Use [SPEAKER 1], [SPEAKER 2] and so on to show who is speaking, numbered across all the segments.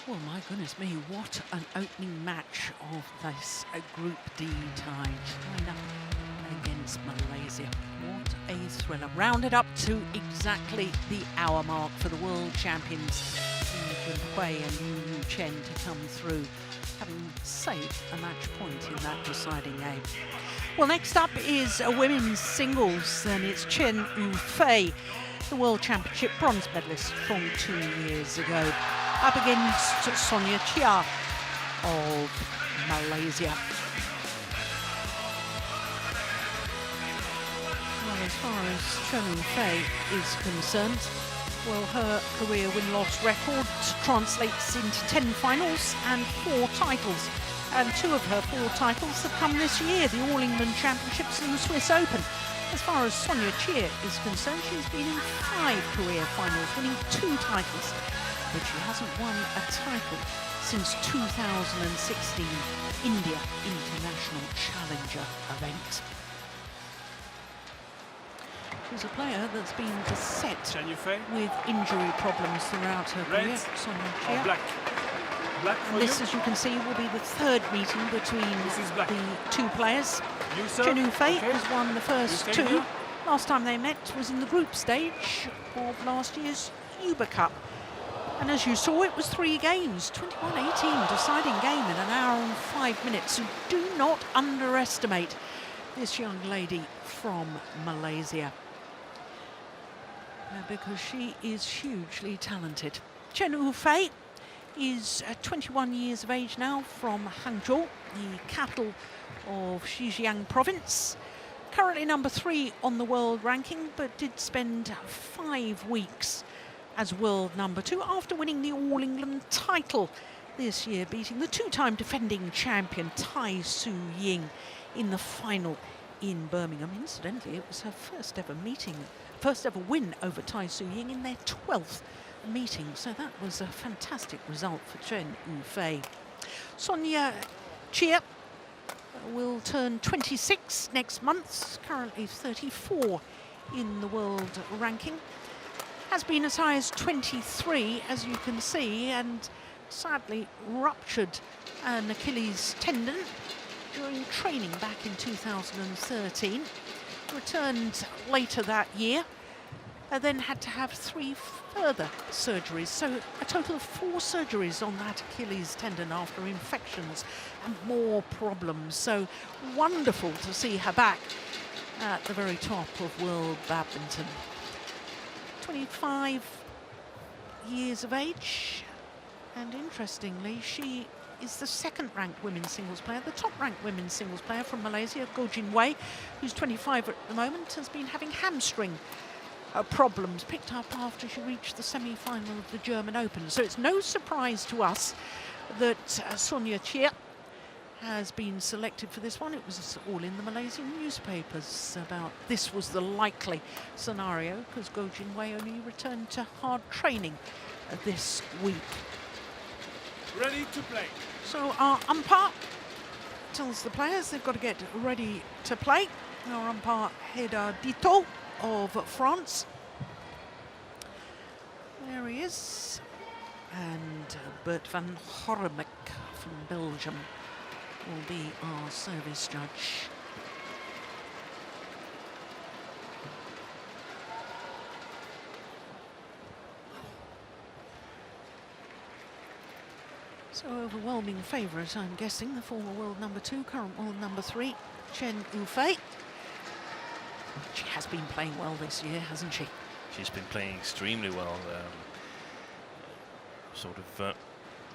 [SPEAKER 1] Well, my goodness me, what an opening match of this Group D tie. China against Malaysia. What a thriller. Rounded up to exactly the hour mark for the world champions Yufei and CHEN to come through, having saved a match point in that deciding game. Well, next up is a women's singles, and it's Yufei, the World Championship bronze medalist from 2 years ago, up against Soniia CHEAH of Malaysia. Well, as far as Yufei is concerned, well, her career win-loss record translates into 10 finals and 4 titles. And 2 of her 4 titles have come this year, the All England Championships and the Swiss Open. As far as Soniia CHEAH is concerned, she's been in 5 career finals, winning 2 titles, but she hasn't won a title since 2016 India International Challenger event. She's a player that's been beset with injury problems throughout her career. Soniia CHEAH.
[SPEAKER 2] Black
[SPEAKER 1] This, as you can see, will be the 3rd meeting between the 2 players. Yufei has won the first 2. Last time they met was in the group stage of last year's Uber Cup. And as you saw, it was 3 games, 21-18, deciding game in an hour and 5 minutes. So do not underestimate this young lady from Malaysia, because she is hugely talented. Yufei is 21 years of age now, from Hangzhou, the capital of Xinjiang province. Currently number 3 on the world ranking, but did spend 5 weeks as world number 2 after winning the All England title this year, beating the 2-time defending champion Tai Tzu Ying in the final in Birmingham. Incidentally, it was her first ever win over Tai Tzu Ying in their 12th meeting, so that was a fantastic result for Yufei. Soniia CHEAH will turn 26 next month, currently 34 in the world ranking. Has been as high as 23, as you can see, and sadly ruptured an Achilles tendon during training back in 2013. Returned later that year, and then had to have 3 further surgeries. So a total of 4 surgeries on that Achilles tendon after infections and more problems. So wonderful to see her back at the very top of world badminton. 25 years of age, and interestingly, she is the 2nd ranked women's singles player. The top ranked women's singles player from Malaysia, Yufei, who's 25 at the moment, has been having hamstring problems, picked up after she reached the semi-final of the German Open. So it's no surprise to us that Soniia CHEAH has been selected for this one. It was all in the Malaysian newspapers about this was the likely scenario, because Yufei only returned to hard training this week.
[SPEAKER 2] Ready to play.
[SPEAKER 1] So our umpire tells the players they've got to get ready to play. Our umpire, Heda Dito of France. There he is. And Bert van Hornemek from Belgium will be our service judge. So overwhelming favourite, I'm guessing, the former world number 2, current world number 3, Yufei. She has been playing well this year, hasn't she?
[SPEAKER 3] She's been playing extremely well. Sort of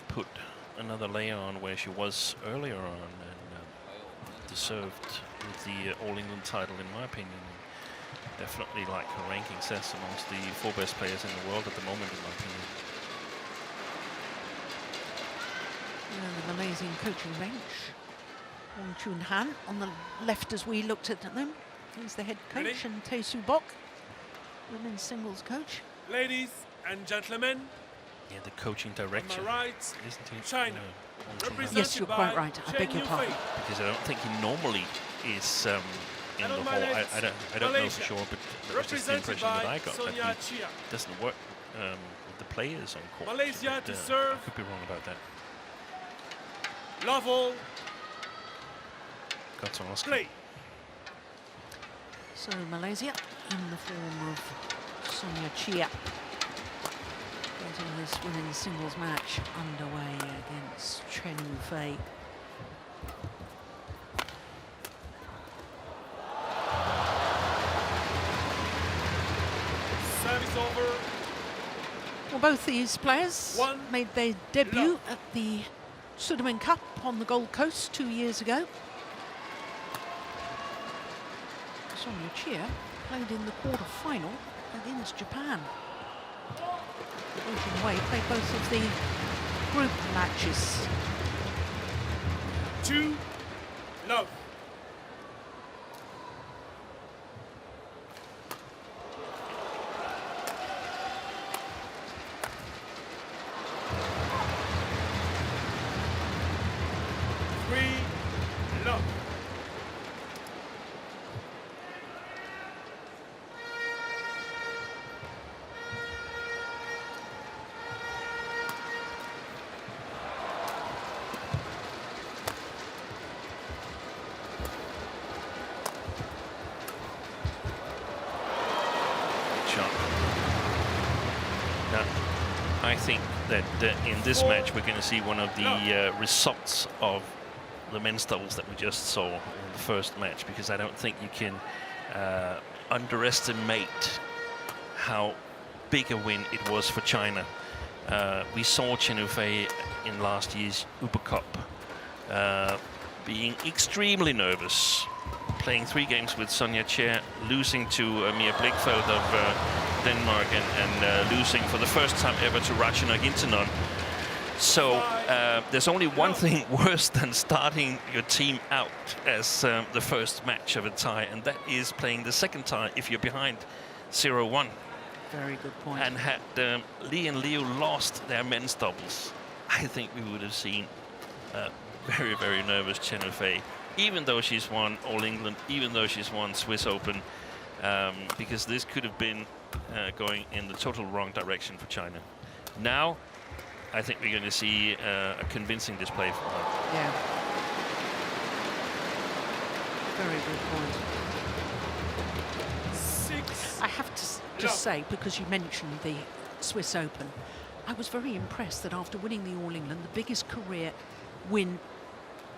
[SPEAKER 3] put another layer on where she was earlier on, and deserved the All England title, in my opinion. Definitely, like her ranking says, amongst the 4 best players in the world at the moment, in my opinion.
[SPEAKER 1] And the Malaysian coaching bench. Wong Chun Han on the left as we looked at them. He's the head coach.
[SPEAKER 2] Ready?
[SPEAKER 1] And Tae Soo Bok, women's singles coach.
[SPEAKER 2] Ladies and gentlemen,
[SPEAKER 3] Yeah, the coaching direction.
[SPEAKER 2] on my right,
[SPEAKER 3] Isn't he?
[SPEAKER 2] China. Represented
[SPEAKER 1] Yes, you're quite right. I beg your
[SPEAKER 2] Yufei.
[SPEAKER 1] pardon.
[SPEAKER 3] Because I don't think he normally is in
[SPEAKER 2] And
[SPEAKER 3] the
[SPEAKER 2] on my
[SPEAKER 3] hall.
[SPEAKER 2] left,
[SPEAKER 3] I don't know
[SPEAKER 2] Malaysia.
[SPEAKER 3] for sure, but that was just the
[SPEAKER 2] Represented
[SPEAKER 3] impression that
[SPEAKER 2] by
[SPEAKER 3] I got, that
[SPEAKER 2] Soniia
[SPEAKER 3] he
[SPEAKER 2] CHEAH.
[SPEAKER 3] doesn't work with the players on court.
[SPEAKER 2] Malaysia
[SPEAKER 3] but,
[SPEAKER 2] to serve.
[SPEAKER 3] I could be wrong about that.
[SPEAKER 2] Love all.
[SPEAKER 3] Got to ask.
[SPEAKER 2] Play.
[SPEAKER 1] So Malaysia in the form of Soniia CHEAH getting this women's singles match underway against Yufei.
[SPEAKER 2] Service over.
[SPEAKER 1] Well, both these players made their debut at the Sudirman Cup on the Gold Coast 2 years ago. Soniia CHEAH played in the quarter-final against Japan. Ocean Way played both of the group matches.
[SPEAKER 2] 2 love. Love.
[SPEAKER 3] Shot. Now, I think that in this match we're going to see one of the results of the men's doubles that we just saw in the first match, because I don't think you can underestimate how big a win it was for China. We saw Chen Yufei in last year's Uber Cup being extremely nervous, playing 3 games with Soniia CHEAH, losing to Mia Blichfeldt of Denmark, and losing for the first time ever to Ratchanok Intanon. So there's only one thing worse than starting your team out as the first match of a tie, and that is playing the second tie if you're behind 0-1.
[SPEAKER 1] Very good point.
[SPEAKER 3] And had Li and Liu lost their men's doubles, I think we would have seen very, very nervous Chen Yufei, even though she's won All England, even though she's won Swiss Open, because this could have been going in the total wrong direction for China. Now, I think we're going to see a convincing display from her.
[SPEAKER 1] Yeah. Very good point.
[SPEAKER 2] 6.
[SPEAKER 1] I have to say, because you mentioned the Swiss Open, I was very impressed that after winning the All England, the biggest career win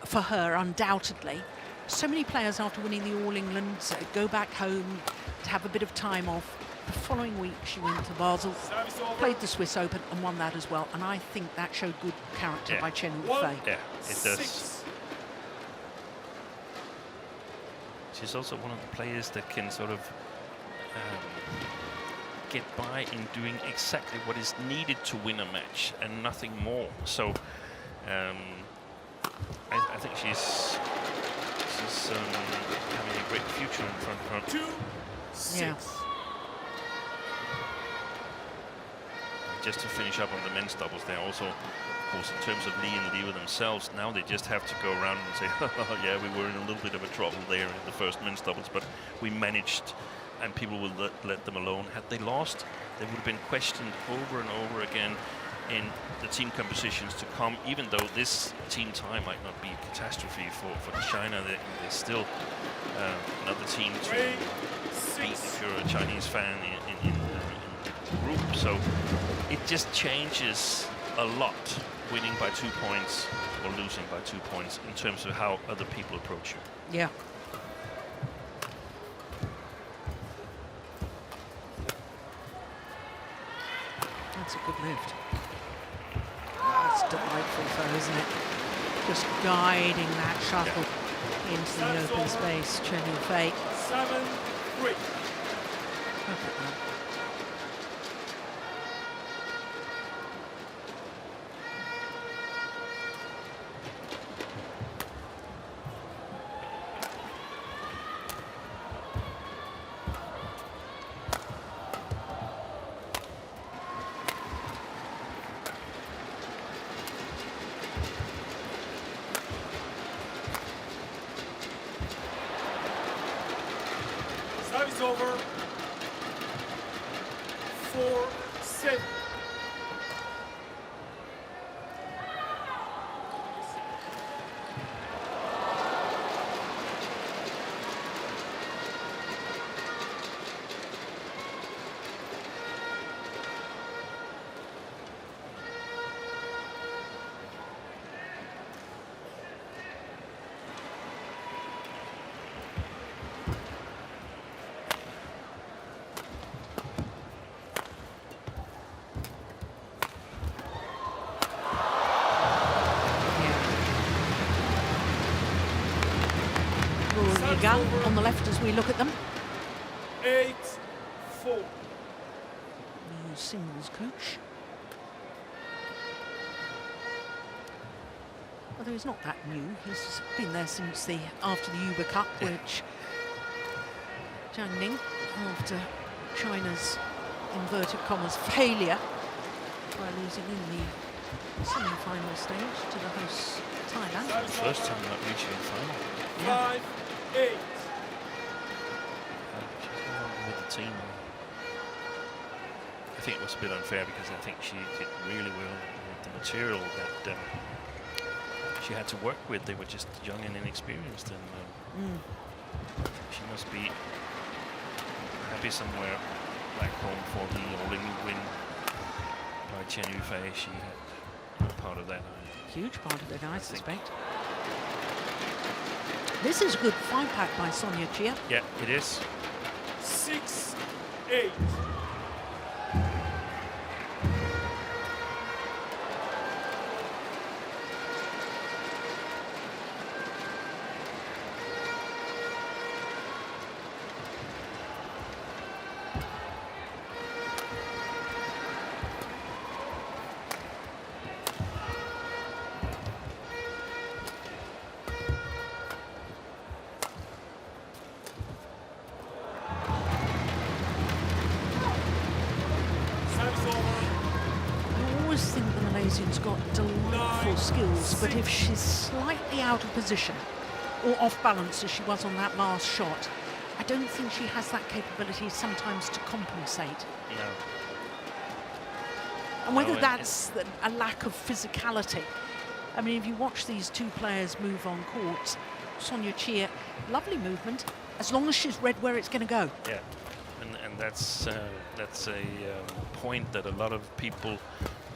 [SPEAKER 1] for her, undoubtedly, so many players after winning the All England go back home to have a bit of time off. The following week she went to Basel, played the Swiss Open and won that as well, and I think that showed good character by Chen Yufei.
[SPEAKER 3] Yeah, it does. She's also one of the players that can sort of get by in doing exactly what is needed to win a match and nothing more. So I think she's having a great future in front of her.
[SPEAKER 2] 2-6.
[SPEAKER 1] Yeah.
[SPEAKER 3] Just to finish up on the men's doubles, they also, of course, in terms of Li and Liu themselves, now they just have to go around and say, oh, yeah, we were in a little bit of a trouble there in the first men's doubles, but we managed, and people will let them alone. Had they lost, they would have been questioned over and over again in the team compositions to come, even though this team tie might not be a catastrophe for China. There's still another team to beat if you're a Chinese fan in the group. So it just changes a lot, winning by 2 points or losing by 2 points in terms of how other people approach you.
[SPEAKER 1] Yeah. That's a good lift. That's delightful though, isn't it? Just guiding that shuttle into the open space. Chen Yufei.
[SPEAKER 2] 7-3.
[SPEAKER 1] Look at that.
[SPEAKER 2] Service over. 4-7.
[SPEAKER 1] gun on the left as we look at them.
[SPEAKER 2] 8-4.
[SPEAKER 1] New singles coach. Although he's not that new, he's been there since after the Uber Cup, which Zhang Ning, after China's inverted commas failure by losing in the semi-final stage to the host Thailand.
[SPEAKER 3] First time not reaching the final.
[SPEAKER 2] 5-8.
[SPEAKER 3] She's no longer with the team. I think it was a bit unfair because I think she did really well with the material that she had to work with. They were just young and inexperienced, and she must be happy somewhere back home for the All England win by Chen Yufei. She had part of that.
[SPEAKER 1] Huge part of it, I suspect. This is a good five pack by Soniia CHEAH.
[SPEAKER 3] Yeah, it is.
[SPEAKER 2] 6-8.
[SPEAKER 1] Malaysian's got delightful skills, but if she's slightly out of position or off balance as she was on that last shot, I don't think she has that capability sometimes to compensate.
[SPEAKER 3] No.
[SPEAKER 1] And whether that's a lack of physicality. I mean, if you watch these two players move on court, Soniia CHEAH, lovely movement, as long as she's read where it's going to go.
[SPEAKER 3] Yeah, and that's a point that a lot of people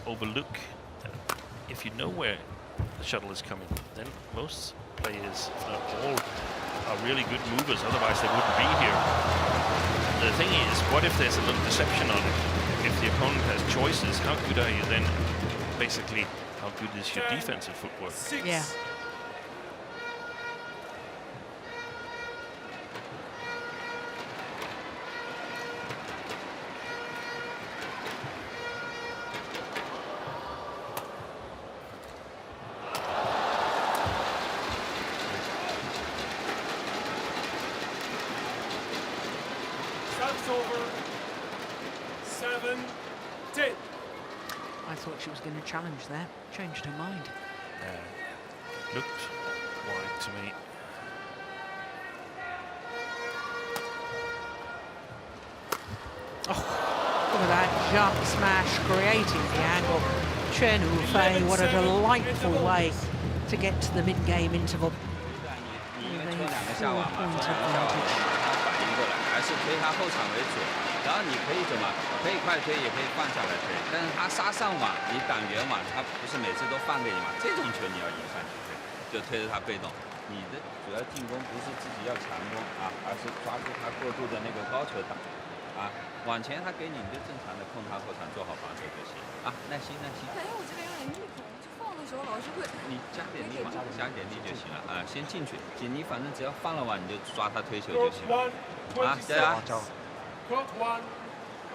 [SPEAKER 3] overlook. If you know where the shuttle is coming, then most players, if not all, are really good movers, otherwise they wouldn't be here. The thing is, what if there's a little deception on it? If the opponent has choices, how good are you then? Basically, how good is your defensive footwork?
[SPEAKER 1] Yeah.
[SPEAKER 2] Over 7-10.
[SPEAKER 1] I thought she was going to challenge there. Changed her mind.
[SPEAKER 3] Looked wide to me.
[SPEAKER 1] Oh, look at that jump smash creating the angle. Chen Yufei, what a delightful way to get to the mid-game interval. With a 4-point advantage.
[SPEAKER 4] 还是推他后场为主，然后你可以怎么？可以快推，也可以放下来推。但是他杀上网，你挡圆网，他不是每次都放给你嘛？这种球你要迎上去推，就推着他被动。你的主要进攻不是自己要强攻啊，而是抓住他过度的那个高球挡啊。往前他给你，你就正常的控他后场做好防守就行啊。耐心耐心。感觉我这边有点逆口，就放的时候老是会。你加点力嘛，加点力就行了啊。先进去，你反正只要放了网，你就抓他推球就行了。
[SPEAKER 2] Ah, Court 1,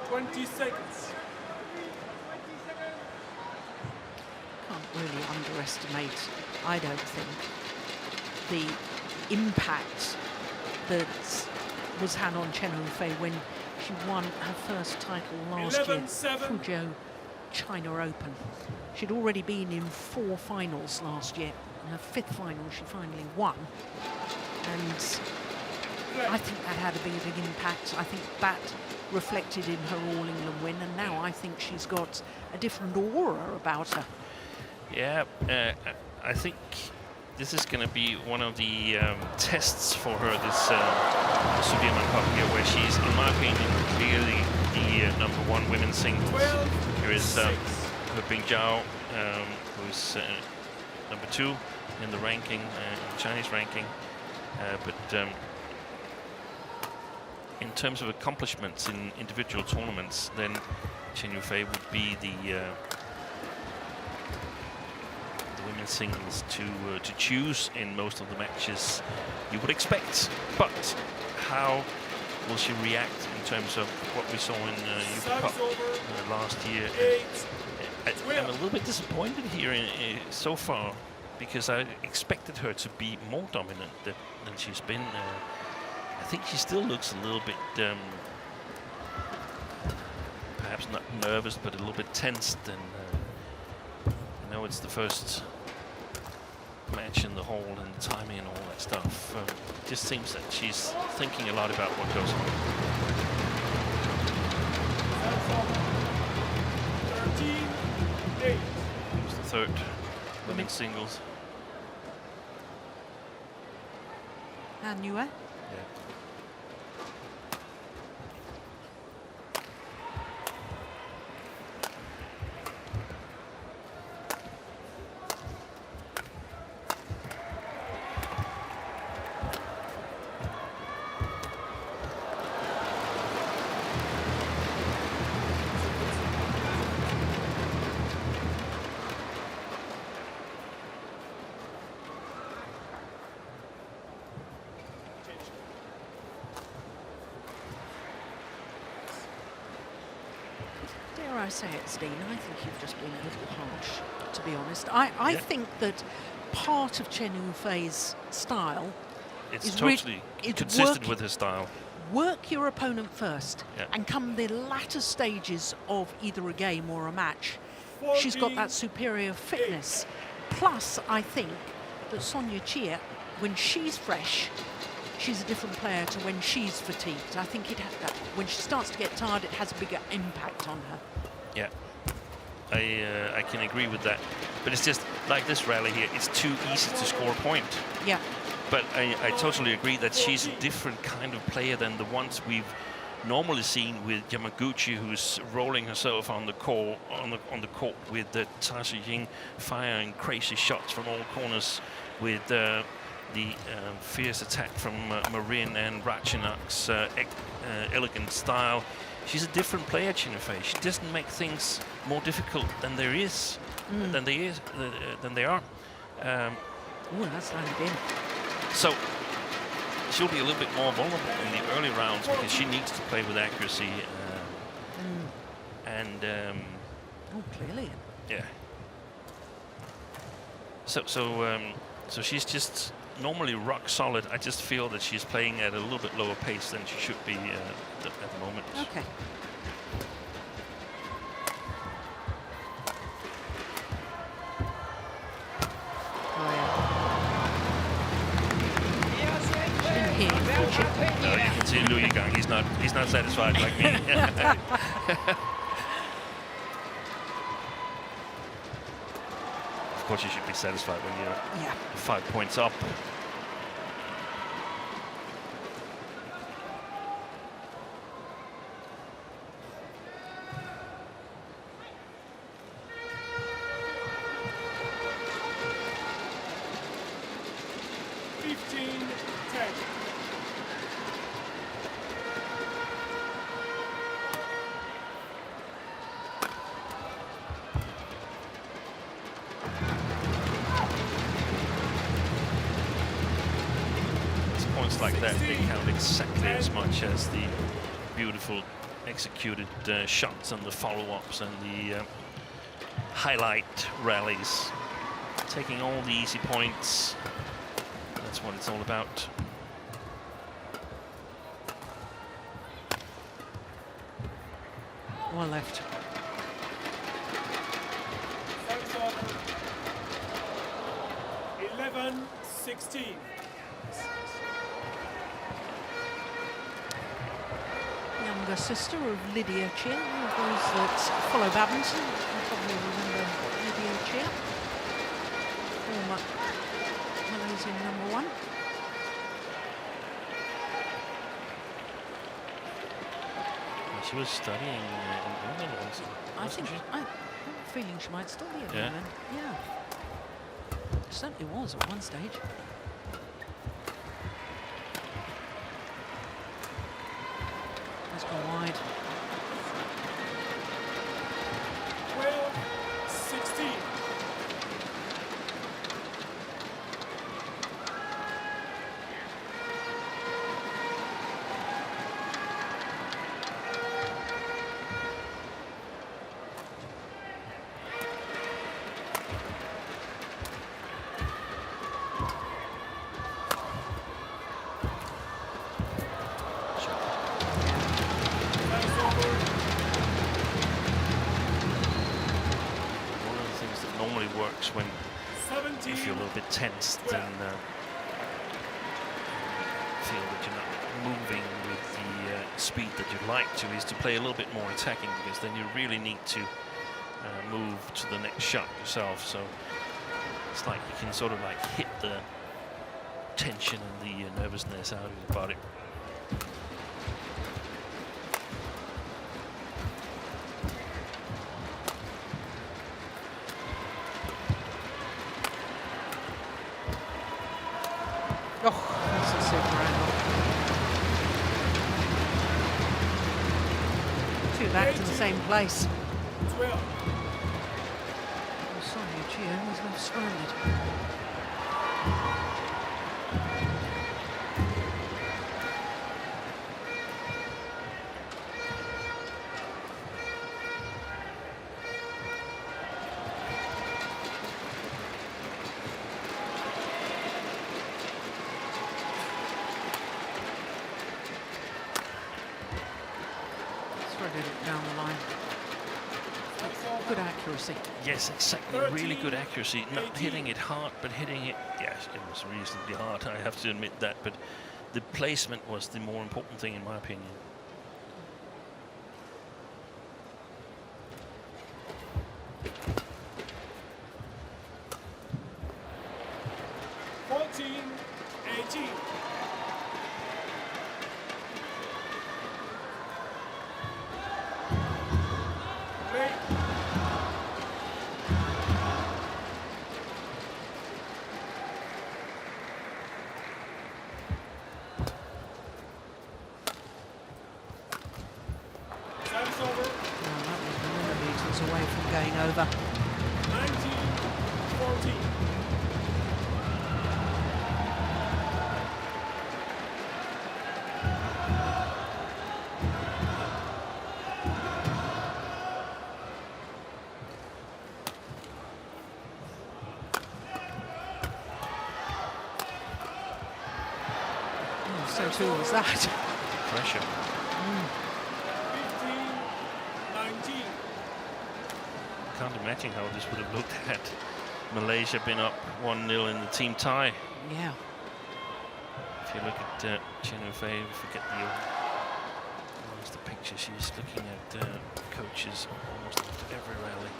[SPEAKER 2] 20 seconds.
[SPEAKER 1] Can't really underestimate, I don't think, the impact that was had on Chen Yufei when she won her first title last year, Fuzhou China Open. She'd already been in 4 finals last year. In her 5th final, she finally won. And I think that had a big impact. I think that reflected in her All England win, and now I think she's got a different aura about her.
[SPEAKER 3] Yeah, I think this is going to be one of the tests for her, this Sudirman Cup here, where she's, in my opinion, clearly the #1 women's singles. Here is Yufei Zhao, who's #2 in the ranking, Chinese ranking, but in terms of accomplishments in individual tournaments, then Chen Yufei would be the women's singles to choose in most of the matches you would expect. But how will she react in terms of what we saw in Yufei Cup last year? I'm a little bit disappointed here so far, because I expected her to be more dominant than she's been. I think she still looks a little bit, perhaps not nervous, but a little bit tensed. And I know it's the first match in the hall and the timing and all that stuff. It just seems that she's thinking a lot about what goes on.
[SPEAKER 2] 13-8.
[SPEAKER 3] It was the third women's singles.
[SPEAKER 1] And Yue.
[SPEAKER 3] Yeah.
[SPEAKER 1] Dare I say it, Steen, I think you've just been a little harsh, to be honest. I think that part of Chen Yufei's style
[SPEAKER 3] It's
[SPEAKER 1] is
[SPEAKER 3] totally consistent with her style.
[SPEAKER 1] Work your opponent first,
[SPEAKER 3] Yeah.
[SPEAKER 1] and come the latter stages of either a game or a match, she's got that superior fitness. Plus, I think that Soniia CHEAH, when she's fresh, she's a different player to when she's fatigued. I think when she starts to get tired, it has a bigger impact on her.
[SPEAKER 3] Yeah, I can agree with that. But it's just like this rally here, it's too easy to score a point.
[SPEAKER 1] Yeah.
[SPEAKER 3] But I totally agree that she's a different kind of player than the ones we've normally seen with Yamaguchi, who's rolling herself on the court with Tasha Ying firing crazy shots from all corners, with the fierce attack from Marin and Ratchanok's elegant style. She's a different player, Chen Yufei. She doesn't make things more difficult than there is, than they are.
[SPEAKER 1] Oh, that's landed in.
[SPEAKER 3] So she'll be a little bit more vulnerable in the early rounds, because she needs to play with accuracy.
[SPEAKER 1] Oh, clearly.
[SPEAKER 3] Yeah. So she's just normally rock solid. I just feel that she's playing at a little bit lower pace than she should be at the moment.
[SPEAKER 1] Okay. Oh, yeah. She didn't hear you, did she?
[SPEAKER 3] No, you can see Louis Gang. He's not satisfied like me. Of course, you should be satisfied when you're 5 points up. Like that, they count exactly as much as the beautiful executed shots and the follow-ups and the highlight rallies. Taking all the easy points, that's what it's all about.
[SPEAKER 1] One left.
[SPEAKER 2] Over. 11-16.
[SPEAKER 1] Younger sister of Lydia CHEAH. Those that follow badminton will probably remember Lydia CHEAH, former Malaysian #1.
[SPEAKER 3] She was studying in England once, wasn't she?
[SPEAKER 1] I have a feeling she might still be at England. Yeah. She certainly was at one stage. That's gone wide.
[SPEAKER 2] 12-16.
[SPEAKER 3] normally works when
[SPEAKER 2] 17.
[SPEAKER 3] if you're a little bit tensed and feel that you're not moving with the speed that you'd like to, is to play a little bit more attacking, because then you really need to move to the next shot yourself. So it's like you can sort of like hit the tension and the nervousness out of your body.
[SPEAKER 1] Oh, that's a super angle. Two back to the same place.
[SPEAKER 2] 12.
[SPEAKER 1] Soniia CHEAH was left stranded. Threaded it down the line. Good accuracy.
[SPEAKER 3] Yes, exactly. Really good accuracy. Not hitting it hard, but hitting it. Yes, it was reasonably hard. I have to admit that. But the placement was the more important thing, in my opinion.
[SPEAKER 1] Away from going over.
[SPEAKER 2] 19-14.
[SPEAKER 1] So too was that.
[SPEAKER 3] Pressure.
[SPEAKER 2] 15-19.
[SPEAKER 3] Can't imagine how this would have looked had Malaysia been up 1-0 in the team tie.
[SPEAKER 1] Yeah.
[SPEAKER 3] If you look at Chen Yufei, forget the picture, she's looking at coaches almost after every rally.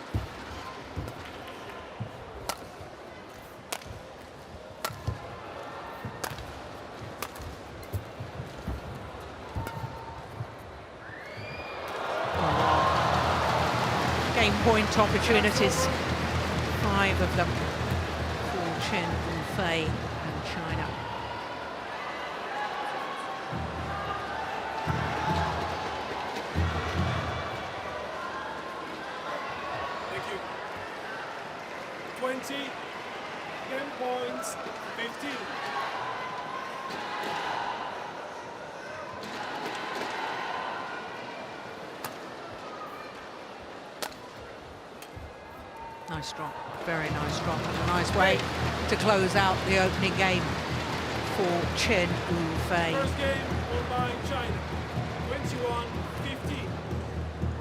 [SPEAKER 1] Game point opportunities, 5 of them for Chen Yufei and China.
[SPEAKER 2] Thank you. 20. Game points. 15.
[SPEAKER 1] Nice drop, very nice drop, and a nice way to close out the opening game for Chen Yufei.
[SPEAKER 2] First game won by China.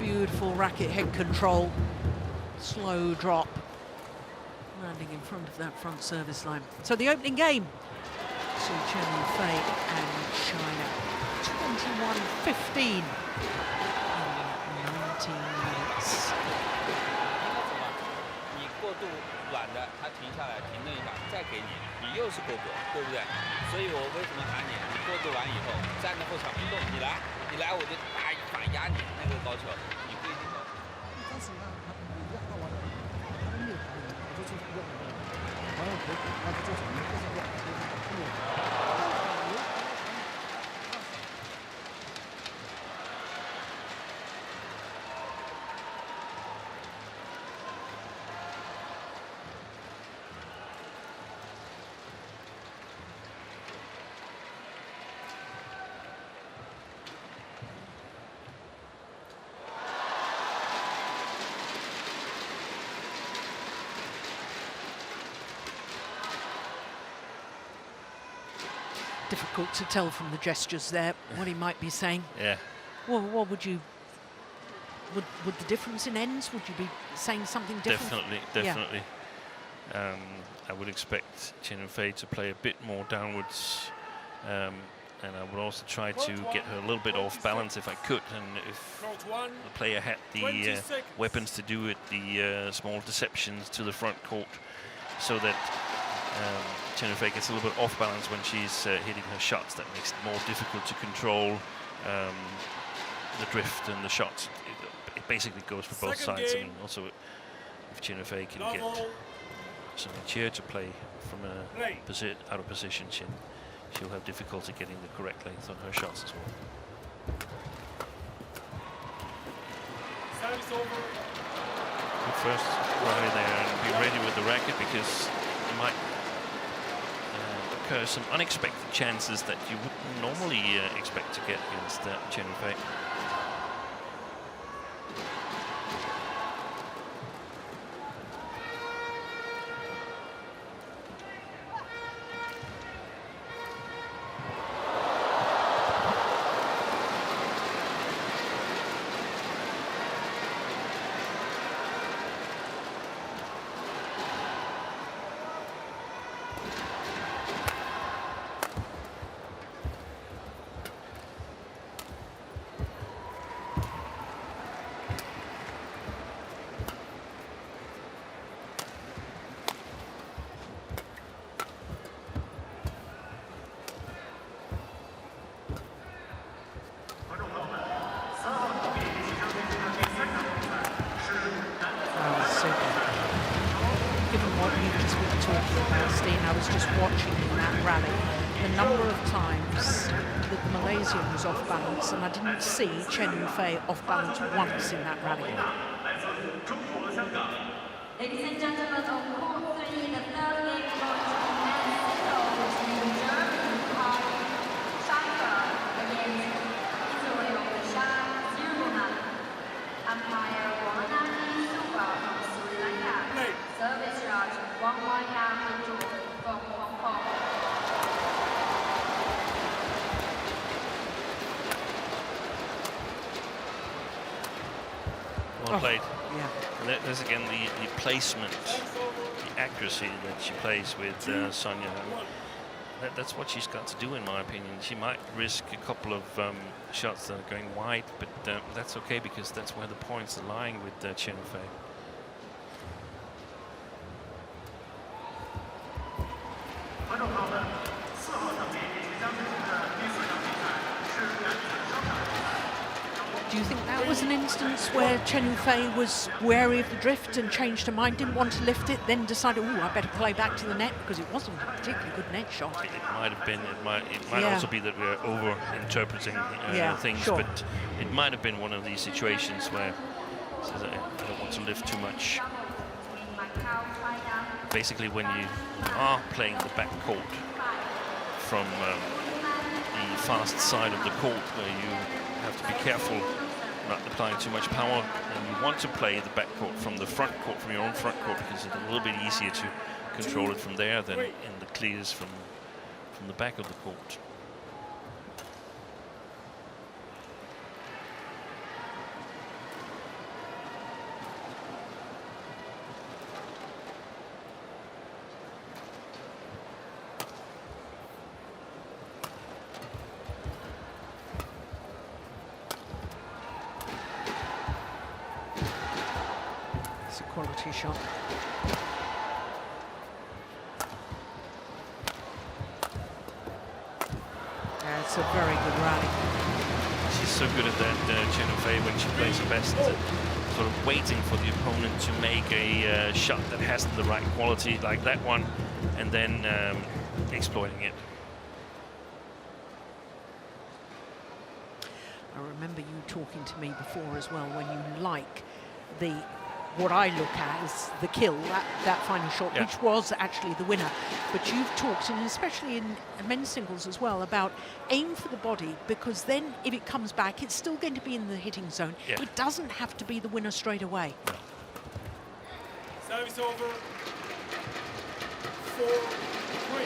[SPEAKER 2] 21-15.
[SPEAKER 1] Beautiful racket head control, slow drop, landing in front of that front service line. So the opening game, so Chen Yufei and China, 21-15 in 19 minutes.
[SPEAKER 4] 过度软的，他停下来停顿一下，再给你，你又是过过，对不对？所以我为什么喊你？你过渡完以后，站在后场不动，你来，我就打一反压你那个高球，你不一定高。一开始呢，你压到完了，他没有弹人，我就出去压人，完了回他就做什么？就是压，没有。
[SPEAKER 1] Difficult to tell from the gestures there what he might be saying.
[SPEAKER 3] Yeah.
[SPEAKER 1] Well, what would you? Would the difference in ends? Would you be saying something different?
[SPEAKER 3] Definitely.
[SPEAKER 1] Yeah.
[SPEAKER 3] I would expect Chen Yufei to play a bit more downwards, and I would also try to get her a little bit off balance if I could, and if the player had the weapons to do it, the small deceptions to the front court, so that Chen Yufei gets a little bit off balance when she's hitting her shots. That makes it more difficult to control the drift and the shots. It basically goes for both sides. I mean, also if Chen Yufei can get Soniia to play from a out of position, she'll have difficulty getting the correct length on her shots as well. Good first rally there, and be ready with the racket, because there might occur some unexpected chances that you wouldn't normally expect to get against Chen Yufei.
[SPEAKER 1] I was just watching in that rally the number of times that the Malaysian was off balance, and I didn't see Chen Yufei off balance once in that rally.
[SPEAKER 5] Ladies and gentlemen, on court 3, the third game going to commence between Germany against Israel Ziruna. Umpire Wanani Suba from Sri Lanka. Service charge Wang Wanya from Hong Kong.
[SPEAKER 3] Well played.
[SPEAKER 1] Yeah.
[SPEAKER 3] And there's again the placement, the accuracy that she plays with Soniia. That's what she's got to do, in my opinion. She might risk a couple of shots that are going wide, but that's okay, because that's where the points are lying with Chen Yufei.
[SPEAKER 1] Do you think that was an instance where Chen Yufei was wary of the drift and changed her mind, didn't want to lift it, then decided, oh, I better play back to the net, because it wasn't a particularly good net shot?
[SPEAKER 3] It might have been. It might also be that we're over-interpreting things,
[SPEAKER 1] sure.
[SPEAKER 3] But it might have been one of these situations where says, I don't want to lift too much. Basically, when you are playing the back court from the fast side of the court, where you have to be careful not applying too much power, and you want to play the back court from the front court, from your own front court, because it's a little bit easier to control it from there than in the clears from the back of the court.
[SPEAKER 1] Quality shot. That's a very good rally.
[SPEAKER 3] She's so good at that, Chen Yufei, when she plays her best, sort of waiting for the opponent to make a shot that has the right quality, like that one, and then exploiting it.
[SPEAKER 1] I remember you talking to me before as well, when you like what I look at is the kill, that final shot, which was actually the winner. But you've talked, and especially in men's singles as well, about aim for the body, because then if it comes back, it's still going to be in the hitting zone. Yeah. It doesn't have to be the winner straight away.
[SPEAKER 2] Service over. 4-3.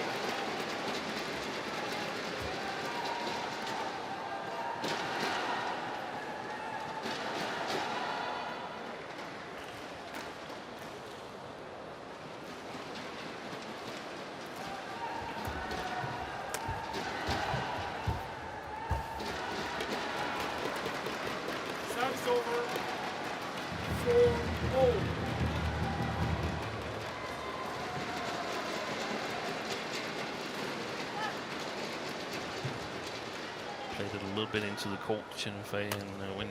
[SPEAKER 3] little bit into the court, Chen Yufei, and when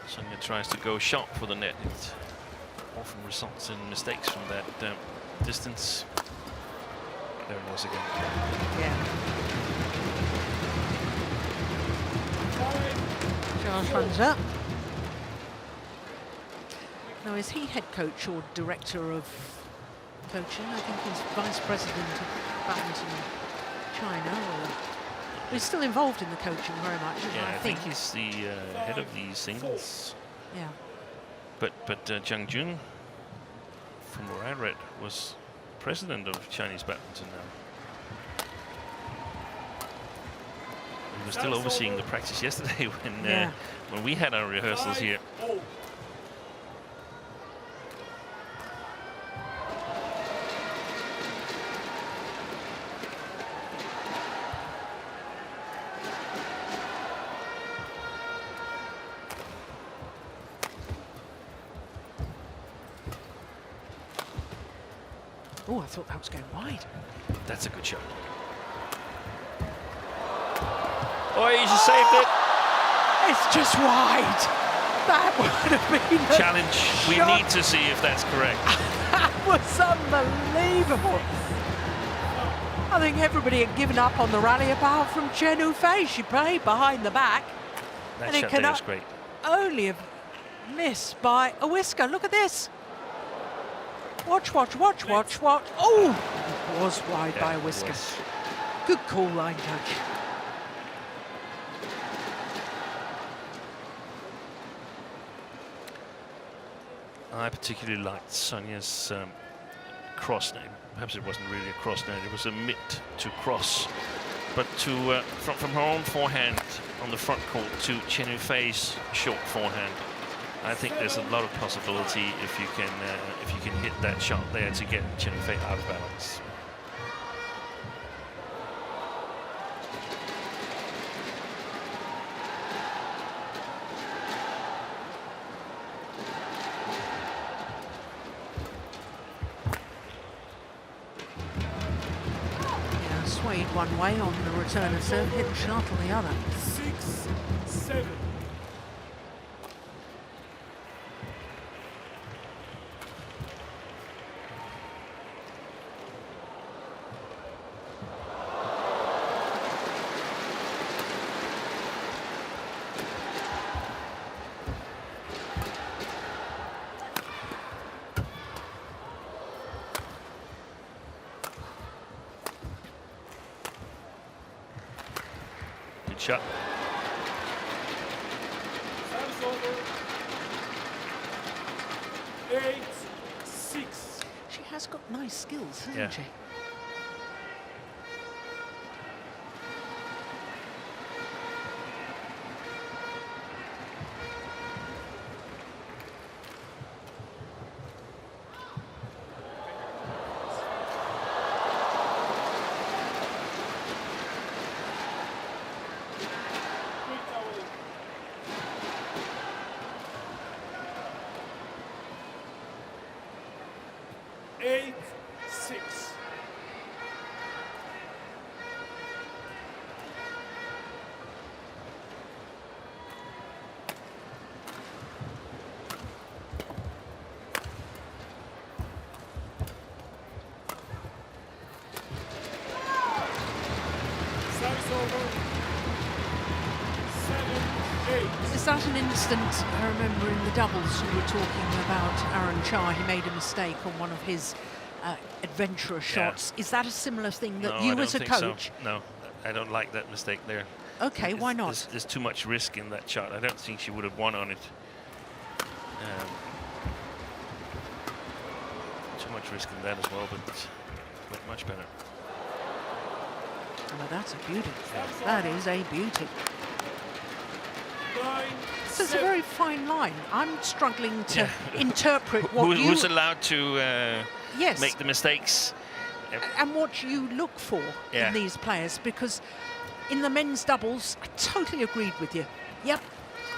[SPEAKER 3] Soniia tries to go sharp for the net, it often results in mistakes from that distance. There it was again.
[SPEAKER 1] Yeah. Charles runs up. Now, is he head coach or director of coaching? I think he's vice president of Badminton China, or he's still involved in the coaching very much.
[SPEAKER 3] Yeah, I think he's the head of the singles.
[SPEAKER 1] Yeah.
[SPEAKER 3] But Zhang Jun, from what I read, was president of Chinese badminton now. He was still overseeing the practice yesterday when we had our rehearsals here.
[SPEAKER 1] Oh, I thought that was going wide.
[SPEAKER 3] That's a good shot. Oh, he just saved it.
[SPEAKER 1] It's just wide. That would have been a
[SPEAKER 3] Challenge. We
[SPEAKER 1] shot.
[SPEAKER 3] need to see if that's correct.
[SPEAKER 1] That was unbelievable. I think everybody had given up on the rally apart from Chen Yufei. She played behind the back.
[SPEAKER 3] That
[SPEAKER 1] And it
[SPEAKER 3] shot there
[SPEAKER 1] cannot-
[SPEAKER 3] is great.
[SPEAKER 1] Only a miss by a whisker. Look at this. Watch, watch, watch, watch, watch. Oh, it was wide by a
[SPEAKER 3] it
[SPEAKER 1] whisker.
[SPEAKER 3] was.
[SPEAKER 1] Good call, line judge.
[SPEAKER 3] I particularly liked Sonia's cross net. Perhaps it wasn't really a cross net, it was a mid to cross. But to from her own forehand on the front court to Chen Yufei's short forehand, I think there's a lot of possibility if you can hit that shot there to get Chen Yufei out of balance.
[SPEAKER 1] Yeah, swayed one way on the return of serve, hit the shot on the other.
[SPEAKER 2] 6-7.
[SPEAKER 3] Good shot.
[SPEAKER 2] Service over. 8-6.
[SPEAKER 1] She has got nice skills, hasn't
[SPEAKER 3] Yeah.
[SPEAKER 1] she?
[SPEAKER 2] Quick towel. 8-6. Service over. 7-8.
[SPEAKER 1] Is that an instant, I remember in the doubles you were talking about Aaron CHEAH, he made a mistake on one of his adventurous shots. Is that a similar thing that
[SPEAKER 3] No,
[SPEAKER 1] you
[SPEAKER 3] I don't
[SPEAKER 1] as a
[SPEAKER 3] think so.
[SPEAKER 1] coach?
[SPEAKER 3] No, I don't like that mistake there.
[SPEAKER 1] Okay, why not?
[SPEAKER 3] There's too much risk in that shot. I don't think she would have won on it. Too much risk in that as well, but went much better.
[SPEAKER 1] Oh, that's a beauty. That is a beauty.
[SPEAKER 2] 9-7.
[SPEAKER 1] So it's a very fine line. I'm struggling to
[SPEAKER 3] Yeah.
[SPEAKER 1] interpret what you...
[SPEAKER 3] Who's allowed to
[SPEAKER 1] Yes.
[SPEAKER 3] make the mistakes?
[SPEAKER 1] And what you look for
[SPEAKER 3] Yeah.
[SPEAKER 1] in these players, because in the men's doubles, I totally agreed with you. Yep,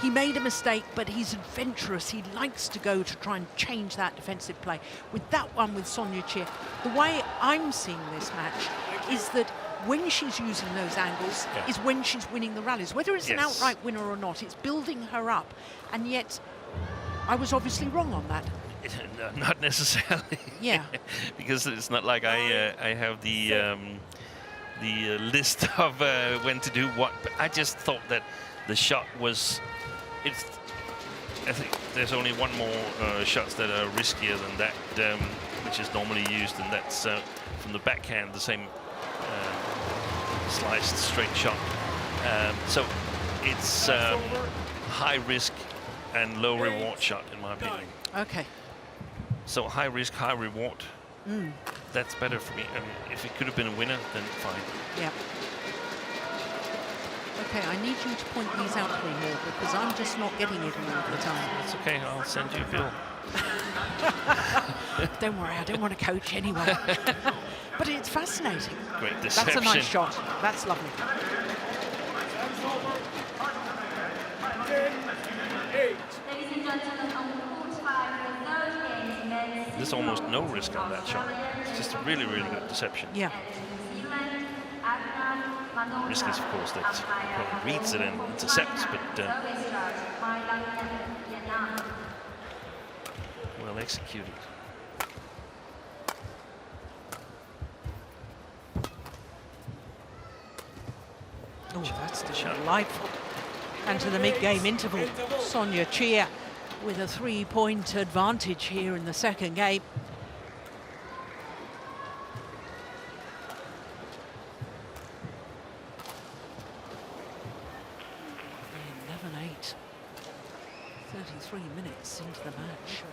[SPEAKER 1] he made a mistake, but he's adventurous. He likes to go to try and change that defensive play. With that one with Soniia CHEAH, the way I'm seeing this match is that when she's using those angles is when she's winning the rallies. Whether it's an outright winner or not, it's building her up. And yet, I was obviously wrong on that.
[SPEAKER 3] Not necessarily.
[SPEAKER 1] Yeah.
[SPEAKER 3] Because it's not like I have the list of when to do what. But I just thought that the shot was. I think there's only one more shots that are riskier than that, which is normally used, and that's from the backhand, the same sliced straight shot. So it's high risk and low reward shot, in my opinion.
[SPEAKER 1] Okay.
[SPEAKER 3] So high risk, high reward. That's better for me. And if it could have been a winner, then fine.
[SPEAKER 1] Yeah. Okay, I need you to point these out to me more because I'm just not getting it all of the time.
[SPEAKER 3] It's okay, I'll send you a bill.
[SPEAKER 1] Don't worry, I don't want to coach anyway. But it's fascinating.
[SPEAKER 3] Great deception.
[SPEAKER 1] That's a nice shot. That's lovely.
[SPEAKER 2] Service over. 10-8.
[SPEAKER 5] Ladies and gentlemen, on court 5, the third game, men's
[SPEAKER 3] There's almost no risk on that shot. It's just a really, really good deception.
[SPEAKER 1] Yeah.
[SPEAKER 5] New Zealand, Adnan
[SPEAKER 3] Risk is, of course, that opponent reads it and intercepts, but
[SPEAKER 5] Service charge, Mai Lang Yen, Vietnam.
[SPEAKER 3] well executed.
[SPEAKER 1] Oh, that's delightful. And to the mid-game interval, Soniia CHEAH with a 3-point advantage here in the second game. And 11-8. 33 minutes into the match.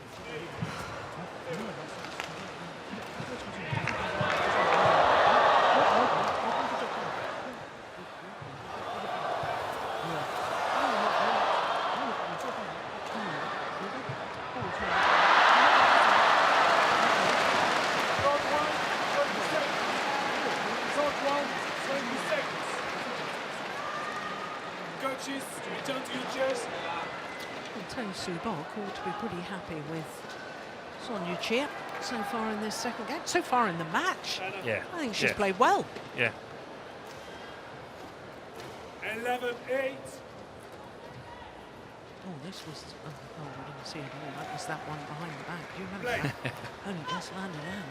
[SPEAKER 2] Coaches, return to your chairs.
[SPEAKER 1] Tony Subok ought to be pretty happy with Soniia CHEAH so far in this second game, so far in the match.
[SPEAKER 3] Yeah.
[SPEAKER 1] I think she's played well.
[SPEAKER 3] Yeah.
[SPEAKER 2] 11-8.
[SPEAKER 1] Oh, this was. Oh, we didn't see it all. That was that one behind the back. Do you remember that? Only just landed in.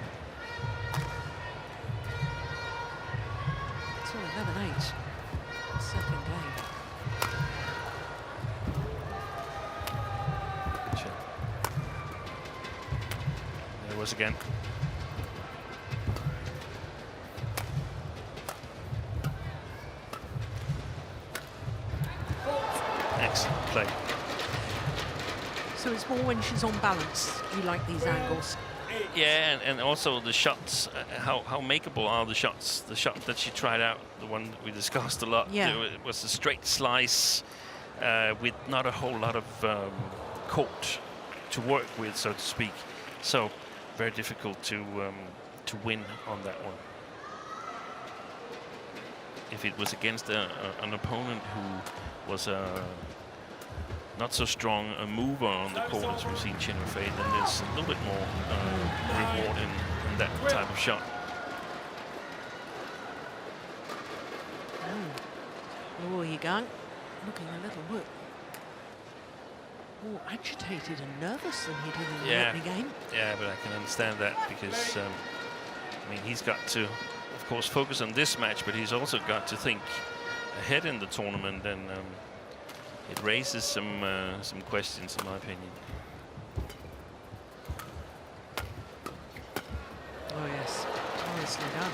[SPEAKER 1] So 11-8. Second game.
[SPEAKER 3] There it was again. Excellent play.
[SPEAKER 1] So it's more when she's on balance. You like these angles.
[SPEAKER 3] Yeah, and also the shots. How makeable are the shots? The shot that she tried out, the one that we discussed a lot.
[SPEAKER 1] Yeah.
[SPEAKER 3] It was a straight slice with not a whole lot of court to work with, so to speak. So very difficult to win on that one. If it was against an opponent who was not so strong a mover on the court as we've seen CHEN Yufei, then there's a little bit more reward in that type of shot.
[SPEAKER 1] Oh, you going? Looking a little bit more agitated and nervous than he did in the opening game.
[SPEAKER 3] Yeah, but I can understand that because I mean, he's got to, of course, focus on this match, but he's also got to think ahead in the tournament, and it raises some questions, in my opinion.
[SPEAKER 1] Oh yes, nicely done.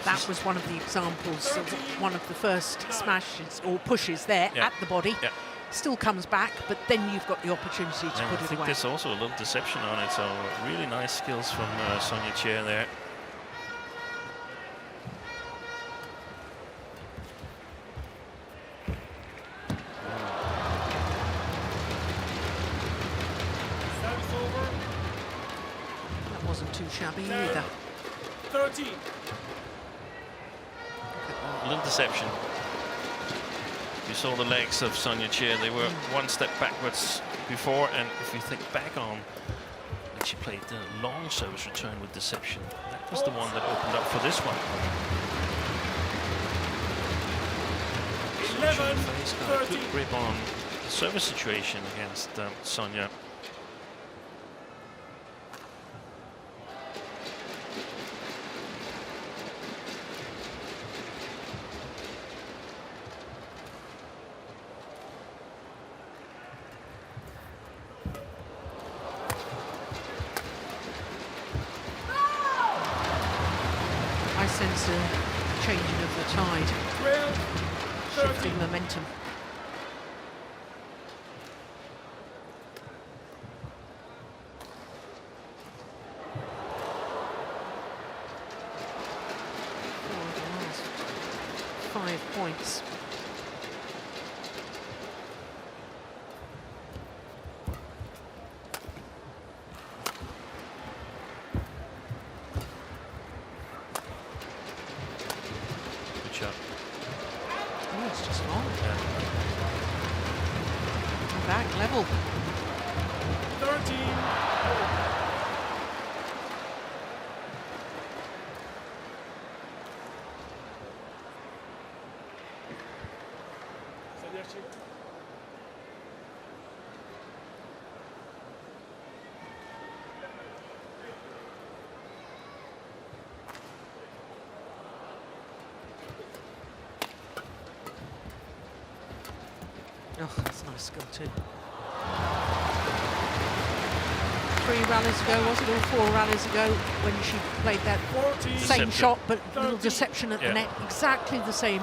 [SPEAKER 1] That was one of the examples of one of the first smashes or pushes there at the body.
[SPEAKER 3] Yeah.
[SPEAKER 1] Still comes back, but then you've got the opportunity to
[SPEAKER 3] And
[SPEAKER 1] put
[SPEAKER 3] I
[SPEAKER 1] it
[SPEAKER 3] think
[SPEAKER 1] away.
[SPEAKER 3] there's also a little deception on it, so really nice skills from Soniia CHEAH there.
[SPEAKER 2] Service over.
[SPEAKER 1] That wasn't too shabby either.
[SPEAKER 2] 13.
[SPEAKER 3] A little deception. You saw the legs of Soniia CHEAH, they were one step backwards before, and if you think back on She played the long service return with deception. That was the one that opened up for this one. So Yufei's got a good grip on the service situation against Soniia.
[SPEAKER 1] I sense a changing of the tide,
[SPEAKER 2] 12, 30.
[SPEAKER 1] shifting momentum. For the last 5 points.
[SPEAKER 3] Good shot.
[SPEAKER 1] Oh, it's just long.
[SPEAKER 3] Yeah.
[SPEAKER 1] Back level.
[SPEAKER 2] 13.
[SPEAKER 1] Oh, that's a nice skill too. 3 rallies ago, was it, or 4 rallies ago, when she played that
[SPEAKER 2] 14.
[SPEAKER 1] same
[SPEAKER 3] Deception.
[SPEAKER 1] shot, but little
[SPEAKER 2] 30.
[SPEAKER 1] deception at
[SPEAKER 3] Yeah.
[SPEAKER 1] the net, exactly the same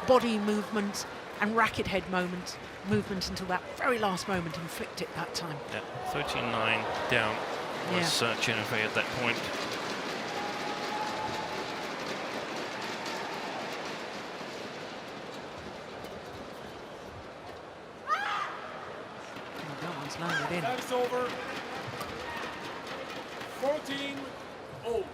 [SPEAKER 1] body movement and racket head movement until that very last moment, and flicked it that time.
[SPEAKER 3] Yeah, 13-9 down was Yufei at that point.
[SPEAKER 1] Oh, that one's landed in.
[SPEAKER 2] That is over. 14-0.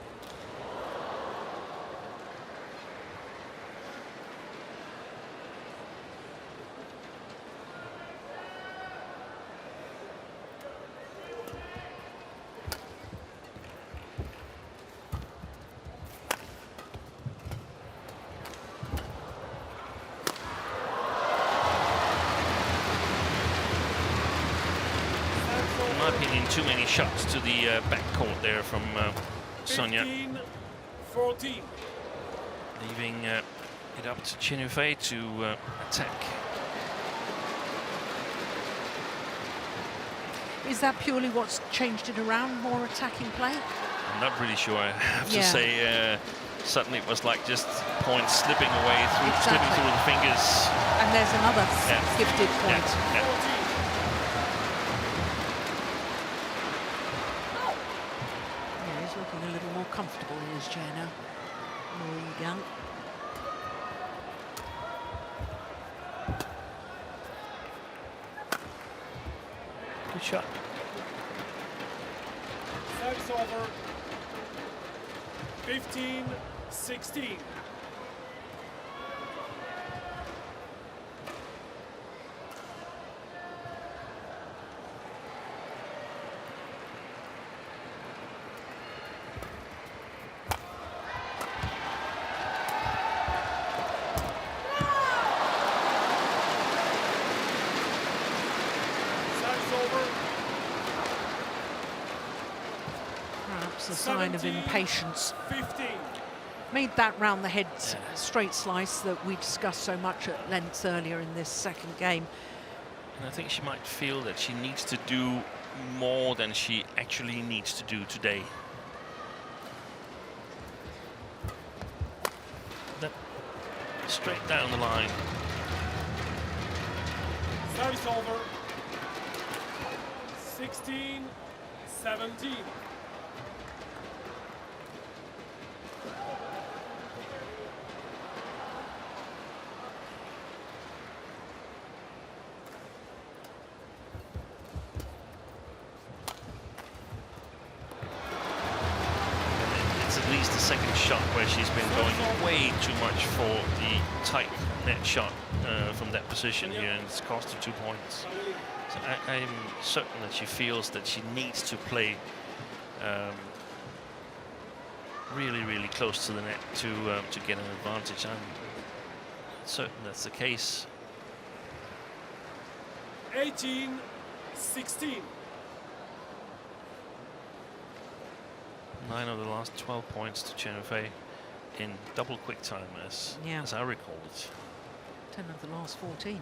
[SPEAKER 3] In my opinion, too many shots to the back court there from Soniia,
[SPEAKER 2] 15-14.
[SPEAKER 3] leaving it up to Yufei to attack.
[SPEAKER 1] Is that purely what's changed it around, more attacking play?
[SPEAKER 3] I'm not really sure. I have to
[SPEAKER 1] Yeah.
[SPEAKER 3] say, suddenly it was like just points slipping away, slipping
[SPEAKER 1] Exactly.
[SPEAKER 3] through the fingers.
[SPEAKER 1] And there's another
[SPEAKER 3] Yeah.
[SPEAKER 1] gifted point.
[SPEAKER 3] Yeah, yeah.
[SPEAKER 2] 14.
[SPEAKER 1] Yeah, he's looking a little more comfortable in his chair now. More elegant.
[SPEAKER 3] Good shot.
[SPEAKER 2] Service over. 15-16. Service over.
[SPEAKER 1] Perhaps a sign of
[SPEAKER 2] 17,
[SPEAKER 1] impatience.
[SPEAKER 2] 15.
[SPEAKER 1] Made that round the head straight slice that we discussed so much at length earlier in this second game.
[SPEAKER 3] And I think she might feel that she needs to do more than she actually needs to do today. That straight down the line.
[SPEAKER 2] Service over. 16-17.
[SPEAKER 3] It's at least the second shot where she's been going way too much for the tight net shot from that position here, and it's cost her 2 points. So I'm certain that she feels that she needs to play really, really close to the net to get an advantage. I'm certain that's the case.
[SPEAKER 2] 18-16.
[SPEAKER 3] 9 of the last 12 points to Yufei in double quick time, as I recall it.
[SPEAKER 1] 10 of the last 14.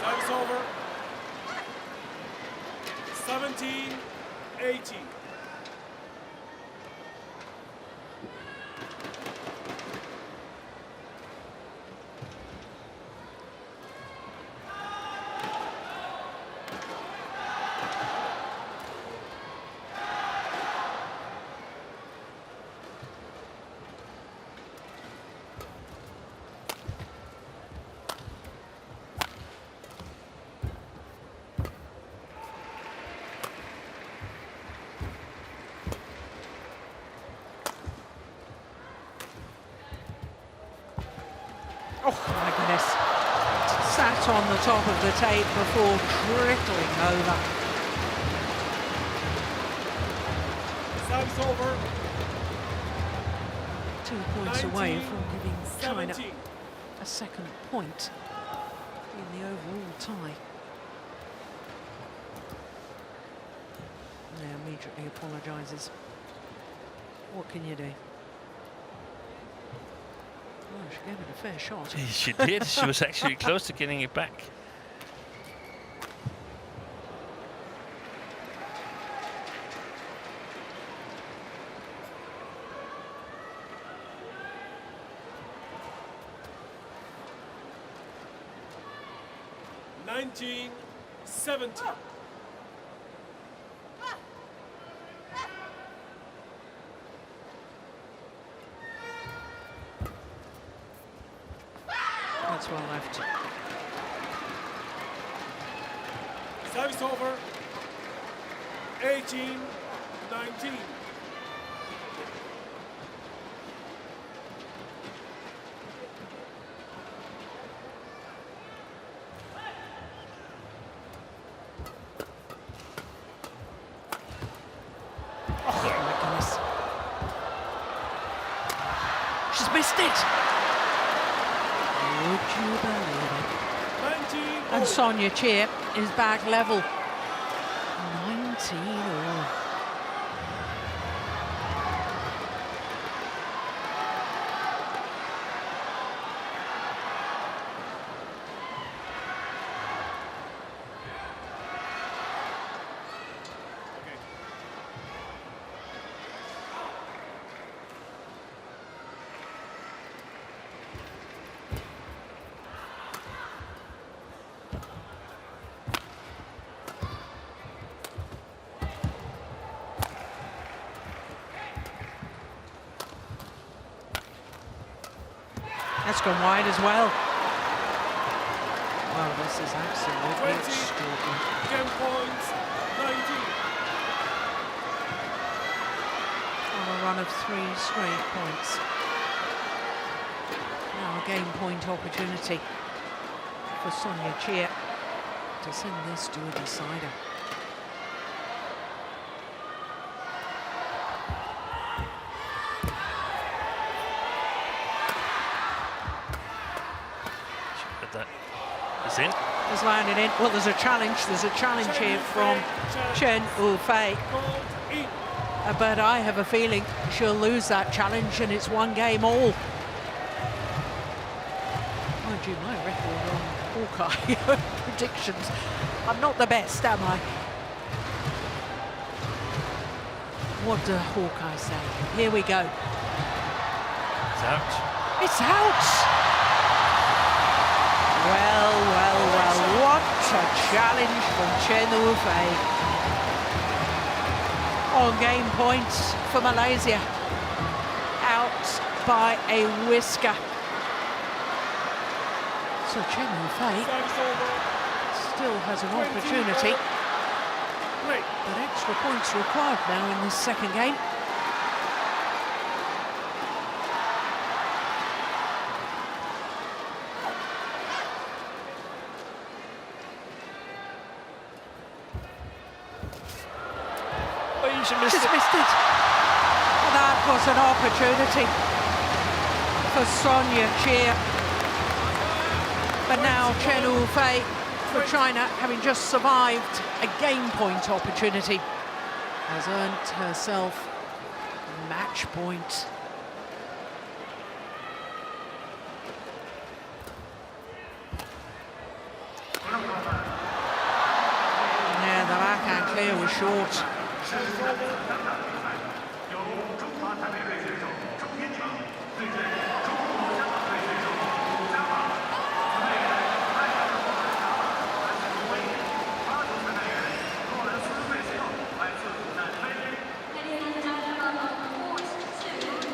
[SPEAKER 2] Service over. 17-18.
[SPEAKER 1] Oh my goodness. Sat on the top of the tape before trickling over.
[SPEAKER 2] Service over.
[SPEAKER 1] 2 points away from giving China
[SPEAKER 2] 17.
[SPEAKER 1] a second point in the overall tie. Now immediately apologises. What can you do? Oh, she gave it a fair shot.
[SPEAKER 3] She did. She was actually close to getting it back.
[SPEAKER 2] Nineteen, 17.
[SPEAKER 1] That's well left.
[SPEAKER 2] Service over. 18-19.
[SPEAKER 1] Oh my goodness. She's missed it. Would you believe it?
[SPEAKER 2] 19.
[SPEAKER 1] And Soniia CHEAH is back level. 19 all. That's gone wide as well. Wow, this is absolutely
[SPEAKER 2] 20.
[SPEAKER 1] extraordinary.
[SPEAKER 2] 10 points. 19.
[SPEAKER 1] On a run of 3 straight points. Now a game point opportunity for Soniia CHEAH to send this to a decider.
[SPEAKER 3] It's in.
[SPEAKER 1] Has landed in. Well, there's a challenge. There's a challenge here from CHEN Yufei. But I have a feeling she'll lose that challenge, and it's 1 game all. Mind you, my record on Hawkeye predictions, I'm not the best, am I? What do Hawkeye say? Here we go.
[SPEAKER 3] It's out.
[SPEAKER 1] It's out! Well, well, well, what a challenge from CHEN Yufei. On game points for Malaysia. Out by a whisker. So CHEN Yufei still has an opportunity. But extra points required now in this second game.
[SPEAKER 3] She missed
[SPEAKER 1] Just
[SPEAKER 3] it.
[SPEAKER 1] missed it. That was an opportunity for Soniia CHEAH. But now Chen Yufei for China, having just survived a game point opportunity, has earned herself a match point. Yeah, the backhand clear was short.
[SPEAKER 5] Ladies and gentlemen, on court 2,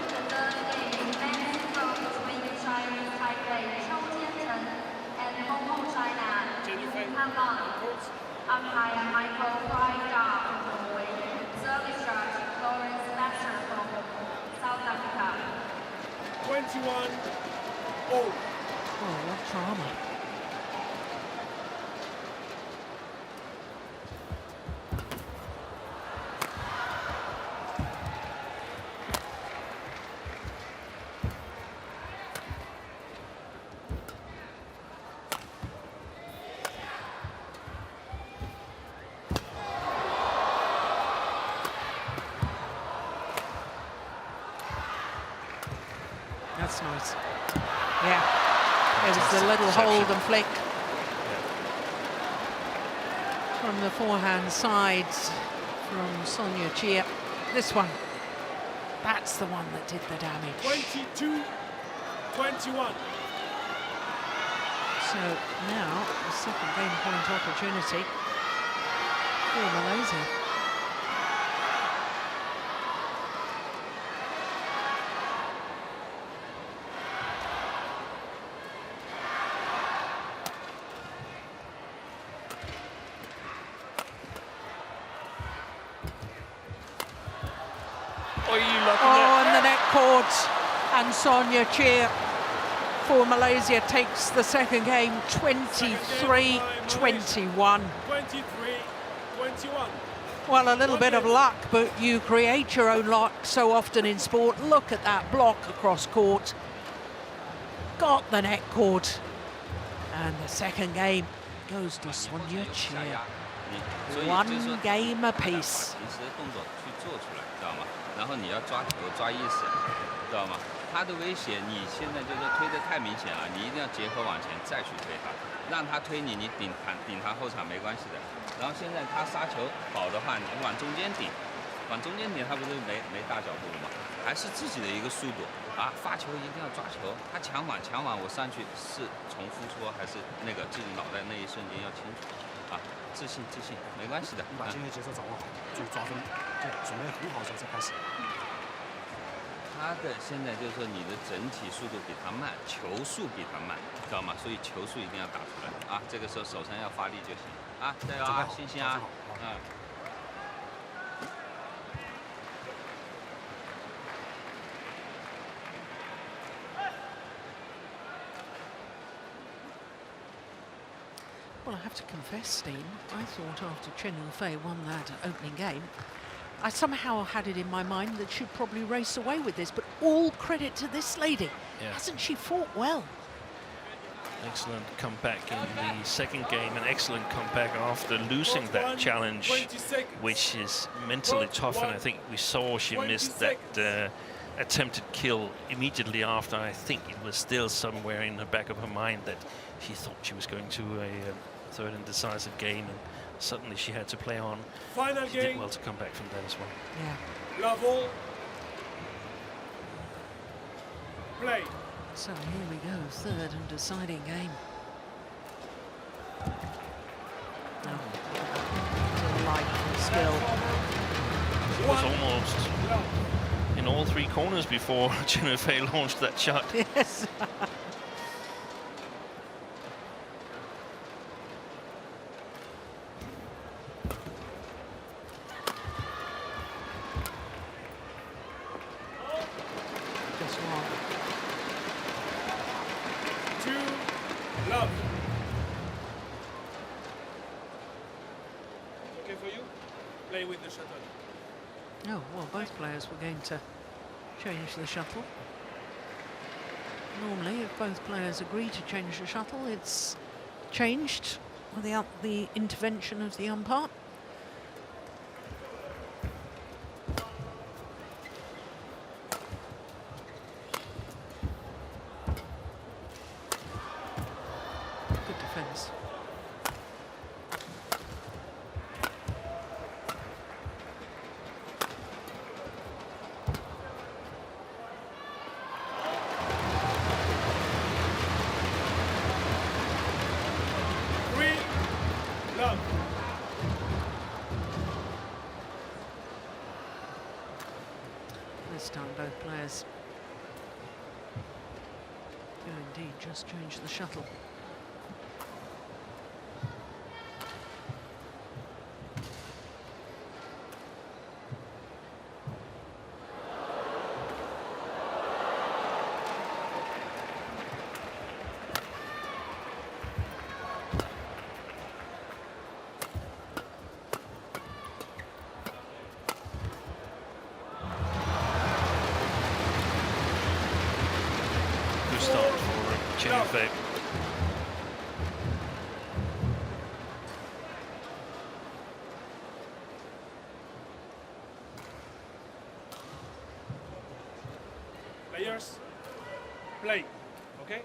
[SPEAKER 5] the third game, men's from between Chinese Taipei, CHN, and Hong Kong, China, Taiwan. Umpire Michael Frydar from Norway. Service judge Lawrence Lasser from South Africa.
[SPEAKER 2] 21
[SPEAKER 1] Oh,
[SPEAKER 2] all.
[SPEAKER 1] what drama. That's nice. Yeah, it was the little hold and flick from the forehand sides from Soniia CHEAH. This one, that's the one that did the damage.
[SPEAKER 2] 22-21.
[SPEAKER 1] So now a second game point opportunity for Malaysia.
[SPEAKER 3] Oh, you lucky
[SPEAKER 1] Oh, and the net cord, and Soniia CHEAH for Malaysia takes the second game 23-21.
[SPEAKER 2] 23-21.
[SPEAKER 1] Well, a little bit of luck, but you create your own luck so often in sport. Look at that block across court. Got the net cord. And the second game goes to Soniia CHEAH.
[SPEAKER 4] 所以就是说
[SPEAKER 1] One game apiece.
[SPEAKER 4] 平时的动作去做出来，知道吗？然后你要抓球抓意识，知道吗？他的威胁你现在就是推得太明显了，你一定要结合往前再去推他，让他推你，你顶他后场没关系的。然后现在他杀球好的话，你往中间顶，往中间顶他不是没大脚步了吗？还是自己的一个速度啊！发球一定要抓球，他抢网我上去是重复说还是那个自己脑袋那一瞬间要清楚啊！自信，没关系的。
[SPEAKER 6] 你把今天节奏掌握好，就抓分，就准备很好的时候再开始。
[SPEAKER 4] 他的现在就是说你的整体速度比他慢，球速比他慢，知道吗？所以球速一定要打出来啊！这个时候手上要发力就行啊！加油啊，信心啊！嗯。
[SPEAKER 1] Well, I have to confess, Steen, I thought after Chen Yufei won that opening game, I somehow had it in my mind that she'd probably race away with this, but all credit to this lady.
[SPEAKER 3] Yeah.
[SPEAKER 1] Hasn't she fought well?
[SPEAKER 3] Excellent comeback in the second game, an excellent comeback after losing that challenge, which is mentally tough. And I think we saw she missed that attempted kill immediately after. I think it was still somewhere in the back of her mind that she thought she was going to a third and decisive game, and suddenly she had to play on.
[SPEAKER 2] Final
[SPEAKER 3] She
[SPEAKER 2] game.
[SPEAKER 3] did well to come back from that as well.
[SPEAKER 1] Yeah.
[SPEAKER 2] Level. Play.
[SPEAKER 1] So here we go, third and deciding game. Oh, delightful skill.
[SPEAKER 3] It was almost in all three corners before Chen Yufei launched that shot.
[SPEAKER 1] Yes. Just wrong.
[SPEAKER 2] 2-love. Okay for you? Play with the shuttle.
[SPEAKER 1] Oh, well, both players were going to change the shuttle. Normally, if both players agree to change the shuttle, it's changed without the intervention of the umpire. Good defence.
[SPEAKER 2] Love.
[SPEAKER 1] This time both players do indeed just change the shuttle.
[SPEAKER 3] Start for Chen Yufei.
[SPEAKER 2] Players, play. Okay?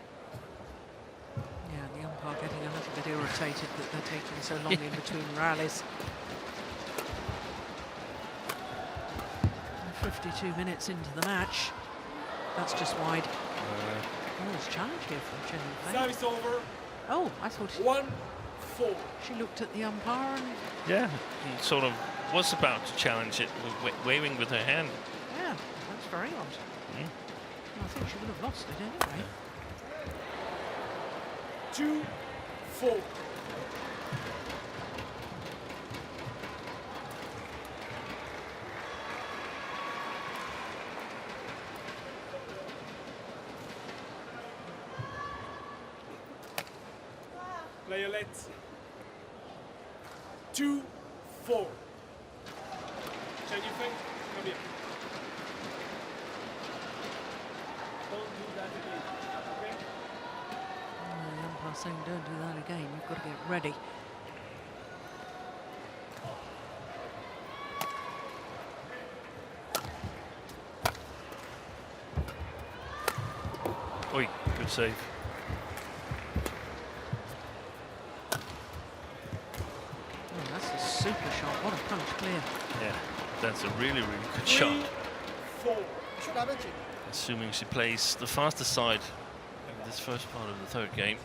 [SPEAKER 1] Yeah, the umpire getting a little bit irritated that they're taking so long in between rallies. 52 minutes into the match. That's just wide. Oh, it's a challenge here from Chen Yufei.
[SPEAKER 2] Service over.
[SPEAKER 1] Oh, I thought
[SPEAKER 2] 1-4.
[SPEAKER 1] she looked at the umpire and...
[SPEAKER 3] Yeah, he sort of was about to challenge it, waving with her hand.
[SPEAKER 1] Yeah, that's very odd.
[SPEAKER 3] Mm.
[SPEAKER 1] I think she would have lost it anyway.
[SPEAKER 2] 2-4. Player let's 2-4. Chen Yufei, come here. Don't do that again. Okay?
[SPEAKER 1] The umpire saying don't do that again, you've got to get ready.
[SPEAKER 3] Oi, good save.
[SPEAKER 1] Super shot, what a punch clear.
[SPEAKER 3] Yeah, that's a really, really good shot.
[SPEAKER 2] 3-4.
[SPEAKER 3] Assuming she plays the faster side in this first part of the third game.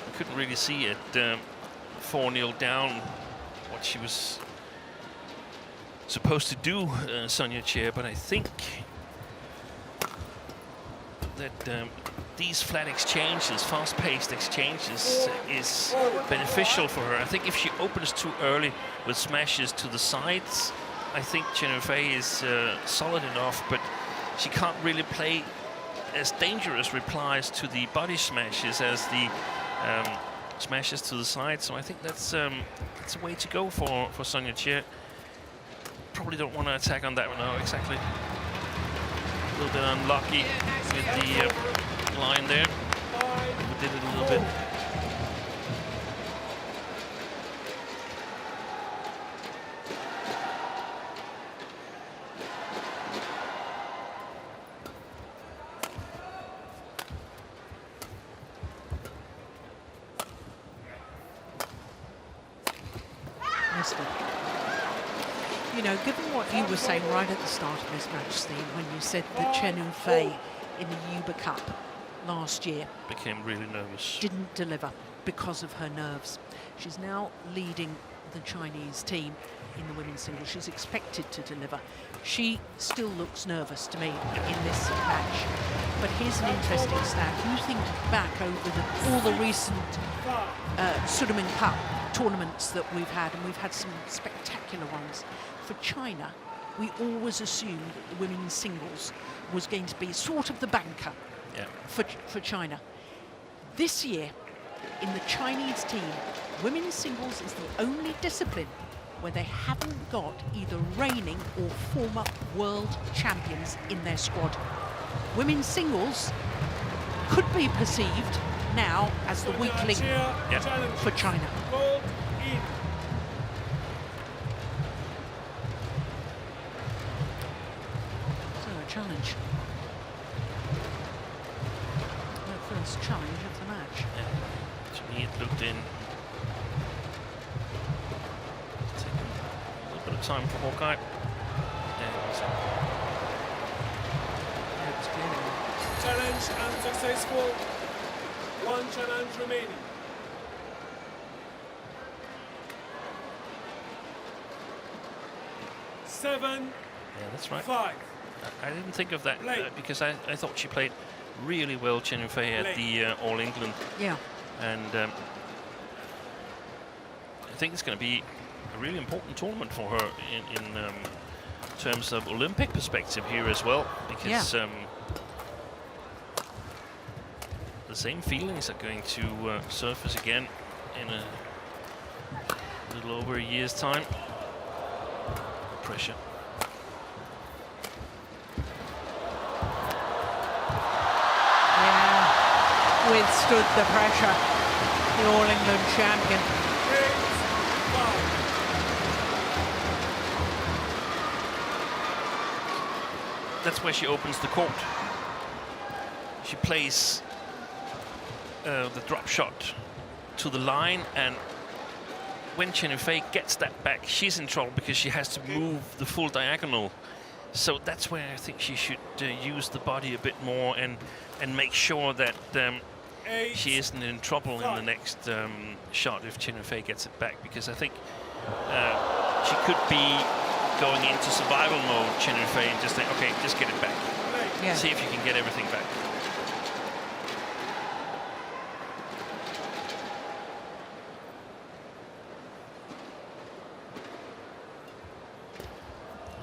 [SPEAKER 3] I couldn't really see it 4-0 down what she was supposed to do, Soniia CHEAH, but I think that these flat exchanges, fast-paced exchanges, is beneficial for her. I think if she opens too early with smashes to the sides, I think Chen Yufei is solid enough, but she can't really play as dangerous replies to the body smashes as the smashes to the side. So I think that's a way to go for Soniia CHEAH. Probably don't want to attack on that one now, exactly. A little bit unlucky with the line there. We did it a little bit.
[SPEAKER 1] Missed it. You know, given what you were saying right at the start of this match, Steve, when you said that Chen Yufei in the Uber Cup last year
[SPEAKER 3] Became really nervous.
[SPEAKER 1] didn't deliver because of her nerves. She's now leading the Chinese team in the women's singles. She's expected to deliver. She still looks nervous to me in this match. But here's an interesting stat. You think back over all the recent Sudirman Cup tournaments that we've had, and we've had some spectacular ones. For China, we always assumed that the women's singles was going to be sort of the banker for China. This year, in the Chinese team, women's singles is the only discipline where they haven't got either reigning or former world champions in their squad. Women's singles could be perceived now as the weak link for China. So a challenge. The first challenge of the match.
[SPEAKER 3] Yeah. To me, it looked in. Taking a little bit of time for Hawkeye.
[SPEAKER 2] Challenge unsuccessful. One challenge remaining. Seven.
[SPEAKER 3] Yeah, that's right.
[SPEAKER 2] 5.
[SPEAKER 3] I didn't think of that because I thought she played really well, Chen Yufei, at the All England.
[SPEAKER 1] Yeah.
[SPEAKER 3] And I think it's going to be a really important tournament for her in terms of Olympic perspective here as well, because the same feelings are going to surface again in a little over a year's time. Pressure.
[SPEAKER 1] Yeah, withstood the pressure. The All England champion.
[SPEAKER 3] That's where she opens the court. She plays the drop shot to the line, and when Chen Yufei gets that back, she's in trouble because she has to move the full diagonal. So that's where I think she should use the body a bit more and make sure that she isn't in trouble in the next shot if Chen Yufei gets it back, because I think she could be going into survival mode, Chen Yufei, and just think, okay, just get it back.
[SPEAKER 1] Yeah.
[SPEAKER 3] See if you can get everything back.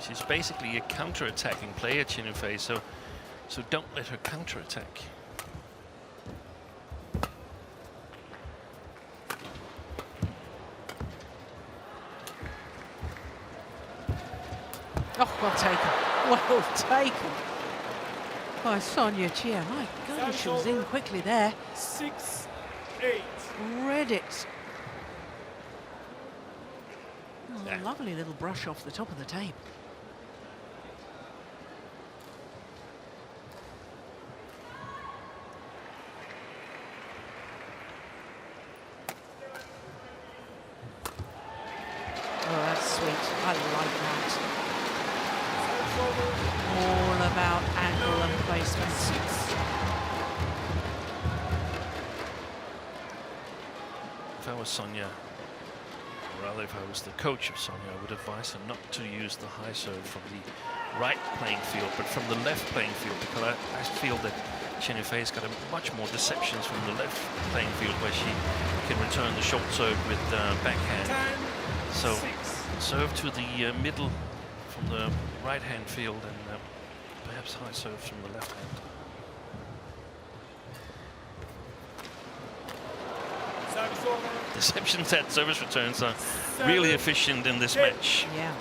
[SPEAKER 3] She's basically a counter-attacking player, Chen Yufei, so don't let her counter-attack.
[SPEAKER 1] Oh, well taken. Well taken by Soniia CHEAH. My God, she was in quickly there.
[SPEAKER 2] 6-8.
[SPEAKER 1] Read it. Oh, a lovely little brush off the top of the tape. Oh, that's sweet. I like that. All about angle and placement.
[SPEAKER 3] If I was Soniia, or rather if I was the coach of Soniia, I would advise her not to use the high serve from the right playing field, but from the left playing field, because I feel that Chen Yufei's got a much more deceptions from the left playing field, where she can return the short serve with backhand. So serve to the middle from the right-hand field, and perhaps high serves from the left hand. Deceptions at service returns are really efficient in this match.
[SPEAKER 1] Yeah.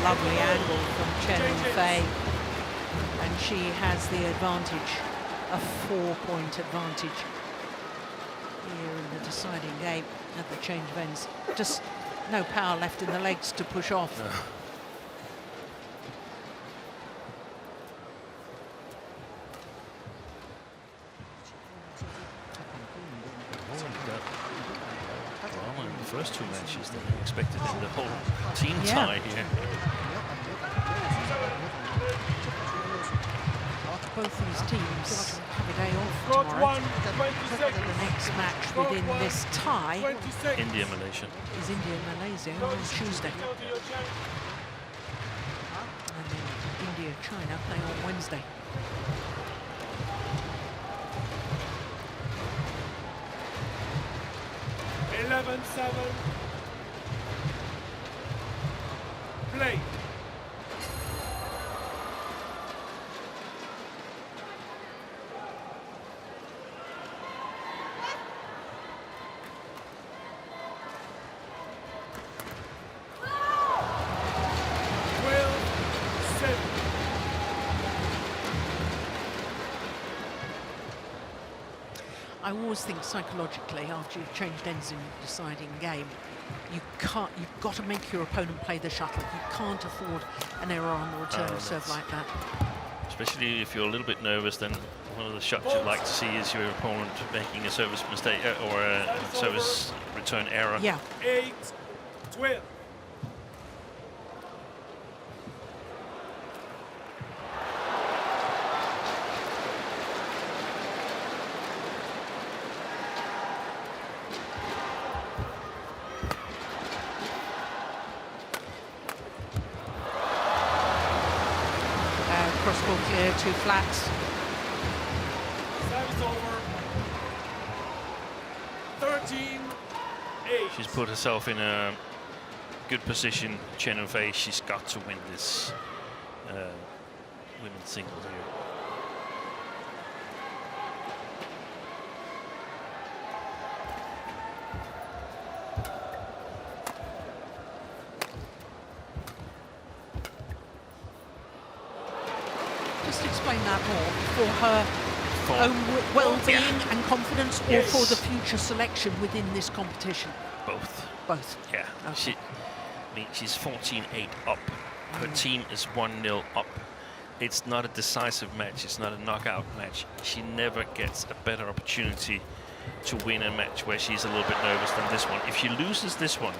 [SPEAKER 1] Lovely angle from Chen Yufei, and she has the advantage, a 4-point advantage here in the deciding game at the change of ends. Just no power left in the legs to push off.
[SPEAKER 3] No. Well, in the first two matches, they expected in the whole team tie here.
[SPEAKER 1] both these teams have a day off
[SPEAKER 2] Court
[SPEAKER 1] tomorrow.
[SPEAKER 2] 1, 20 seconds.
[SPEAKER 1] The next match
[SPEAKER 2] Court
[SPEAKER 1] within
[SPEAKER 2] 1,
[SPEAKER 1] this tie
[SPEAKER 2] 20 seconds.
[SPEAKER 3] India, Malaysia.
[SPEAKER 1] is India-Malaysia on Tuesday.
[SPEAKER 2] Go to your channel.
[SPEAKER 1] And then India-China play on Wednesday.
[SPEAKER 2] Eleven, 7. Play.
[SPEAKER 1] I always think psychologically, after you've changed ends in a deciding game, you've got to make your opponent play the shuttle. You can't afford an error on the return of serve like that.
[SPEAKER 3] Especially if you're a little bit nervous, then one of the shots you'd like to see is your opponent making a service mistake or a service return error.
[SPEAKER 1] Yeah.
[SPEAKER 2] 8, 12.
[SPEAKER 1] Cross-ball clear, 2 flats.
[SPEAKER 2] Service over. 13, 8.
[SPEAKER 3] She's put herself in a good position. Chen Yufei, she's got to win this women's singles here.
[SPEAKER 1] Just explain that more for her own well-being and confidence, or for the future selection within this competition.
[SPEAKER 3] Both.
[SPEAKER 1] Both.
[SPEAKER 3] Yeah.
[SPEAKER 1] Okay.
[SPEAKER 3] She's 14-8 up. Her team is 1-0 up. It's not a decisive match. It's not a knockout match. She never gets a better opportunity to win a match where she's a little bit nervous than this one. If she loses this one,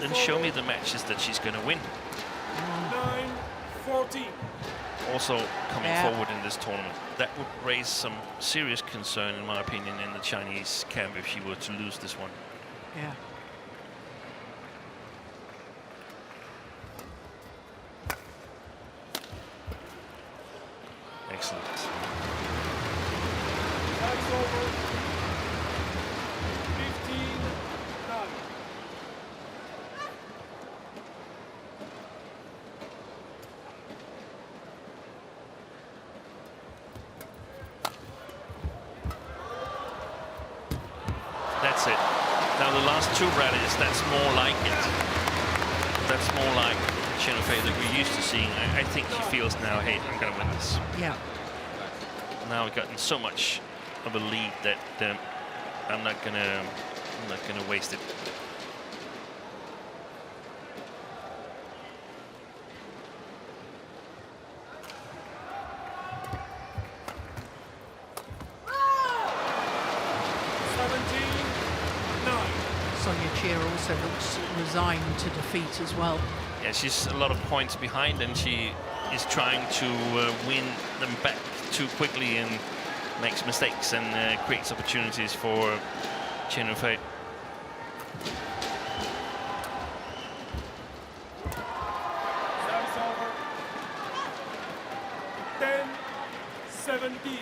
[SPEAKER 3] then show me the matches that she's going to win.
[SPEAKER 2] 9, 14.
[SPEAKER 3] Also coming forward in this tournament, that would raise some serious concern, in my opinion, in the Chinese camp if she were to lose this one.
[SPEAKER 1] Yeah.
[SPEAKER 3] Excellent.
[SPEAKER 2] That's over. 15, 9.
[SPEAKER 3] That's it. Now the last 2 rallies, that's more like it. That's more like Chen Yufei that we're used to seeing. I think she feels now, hey, I'm going to win this.
[SPEAKER 1] Yeah.
[SPEAKER 3] Now we've gotten so much of a lead that I'm not gonna waste it.
[SPEAKER 1] Soniia CHEAH also looks resigned to defeat as well.
[SPEAKER 3] Yeah, she's a lot of points behind, and she is trying to win them back too quickly and makes mistakes and creates opportunities for Chen Yufei.
[SPEAKER 2] Service over. 10, 17.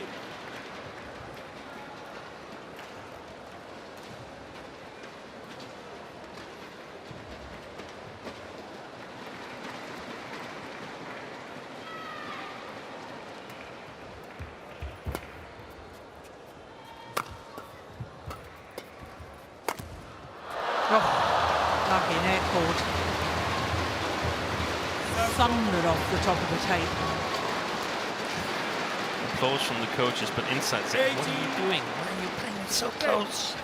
[SPEAKER 1] Lucky net cord. Thundered off the top of the tape.
[SPEAKER 3] Applause from the coaches, but inside saying, what are you doing? Why are you playing it so close?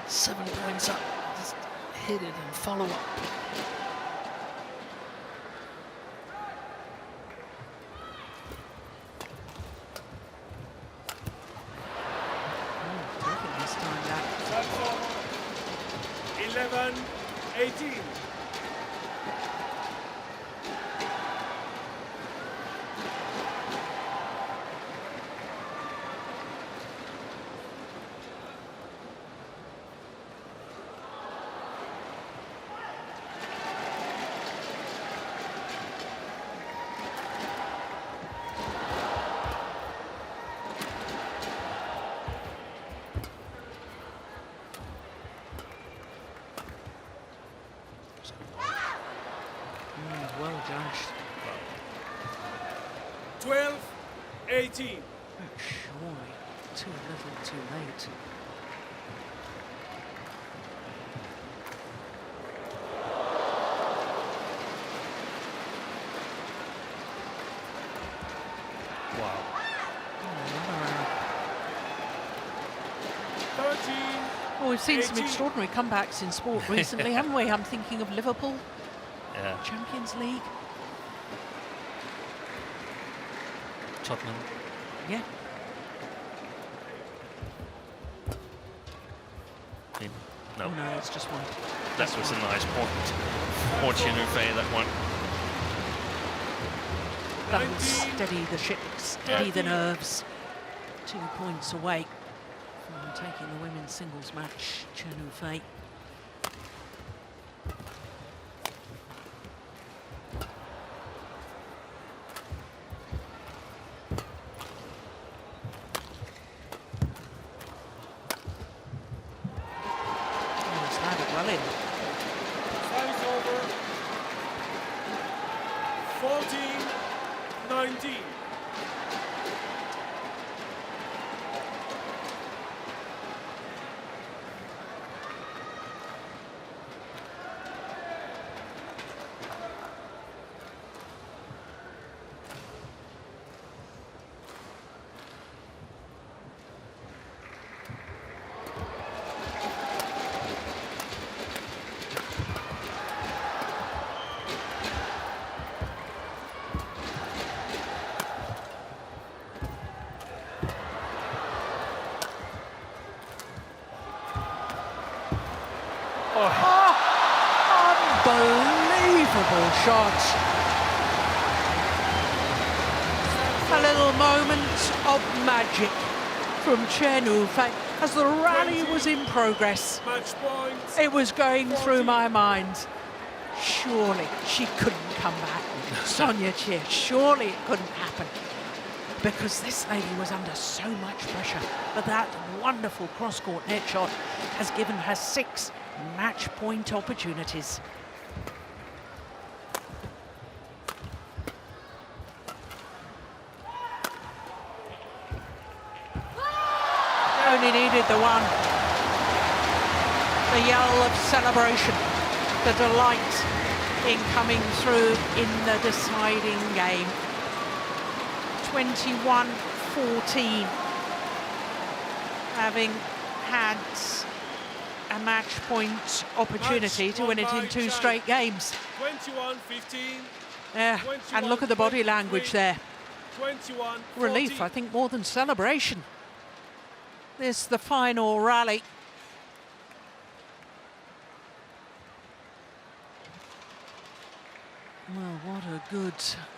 [SPEAKER 3] 7 points up. Just hit it and follow up.
[SPEAKER 1] Taking this time back.
[SPEAKER 2] Service over. 11, 18. 12-18.
[SPEAKER 1] Surely too little, too late.
[SPEAKER 3] Wow.
[SPEAKER 2] 13.
[SPEAKER 1] Well, we've seen some
[SPEAKER 2] 18.
[SPEAKER 1] extraordinary comebacks in sport recently, haven't we? I'm thinking of Liverpool,
[SPEAKER 3] Yeah.
[SPEAKER 1] Champions League.
[SPEAKER 3] Tottenham.
[SPEAKER 1] Yeah.
[SPEAKER 3] In. No.
[SPEAKER 1] Oh, no, it's just one.
[SPEAKER 3] That was a nice point for Yufei, that one.
[SPEAKER 1] That will steady the ship, steady the nerves. 2 points away from taking the women's singles match, CHEN Yufei. Well in.
[SPEAKER 2] Time is over. 14-19.
[SPEAKER 1] Unbelievable shot. A little moment of magic from CHEN Yufei as the rally was in progress.
[SPEAKER 2] Match point.
[SPEAKER 1] It was going through my mind. Surely she couldn't come back. Soniia CHEAH, surely it couldn't happen. Because this lady was under so much pressure. But that wonderful cross-court net shot has given her 6 match point opportunities. Only needed the one. The yell of celebration, the delight in coming through in the deciding game. 21-14, having had a match point opportunity to win it in 2 straight games.
[SPEAKER 2] 21-15.
[SPEAKER 1] Yeah, and look at the body language there.
[SPEAKER 2] 21-14.
[SPEAKER 1] Relief, I think, more than celebration. This is the final rally. Well, what a good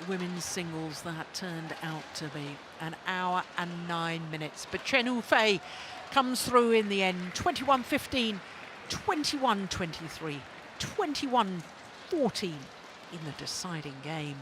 [SPEAKER 1] women's singles that turned out to be. 1 hour and 9 minutes. But CHEN Yufei comes through in the end. 21-15, 21-23, 21-14 in the deciding game.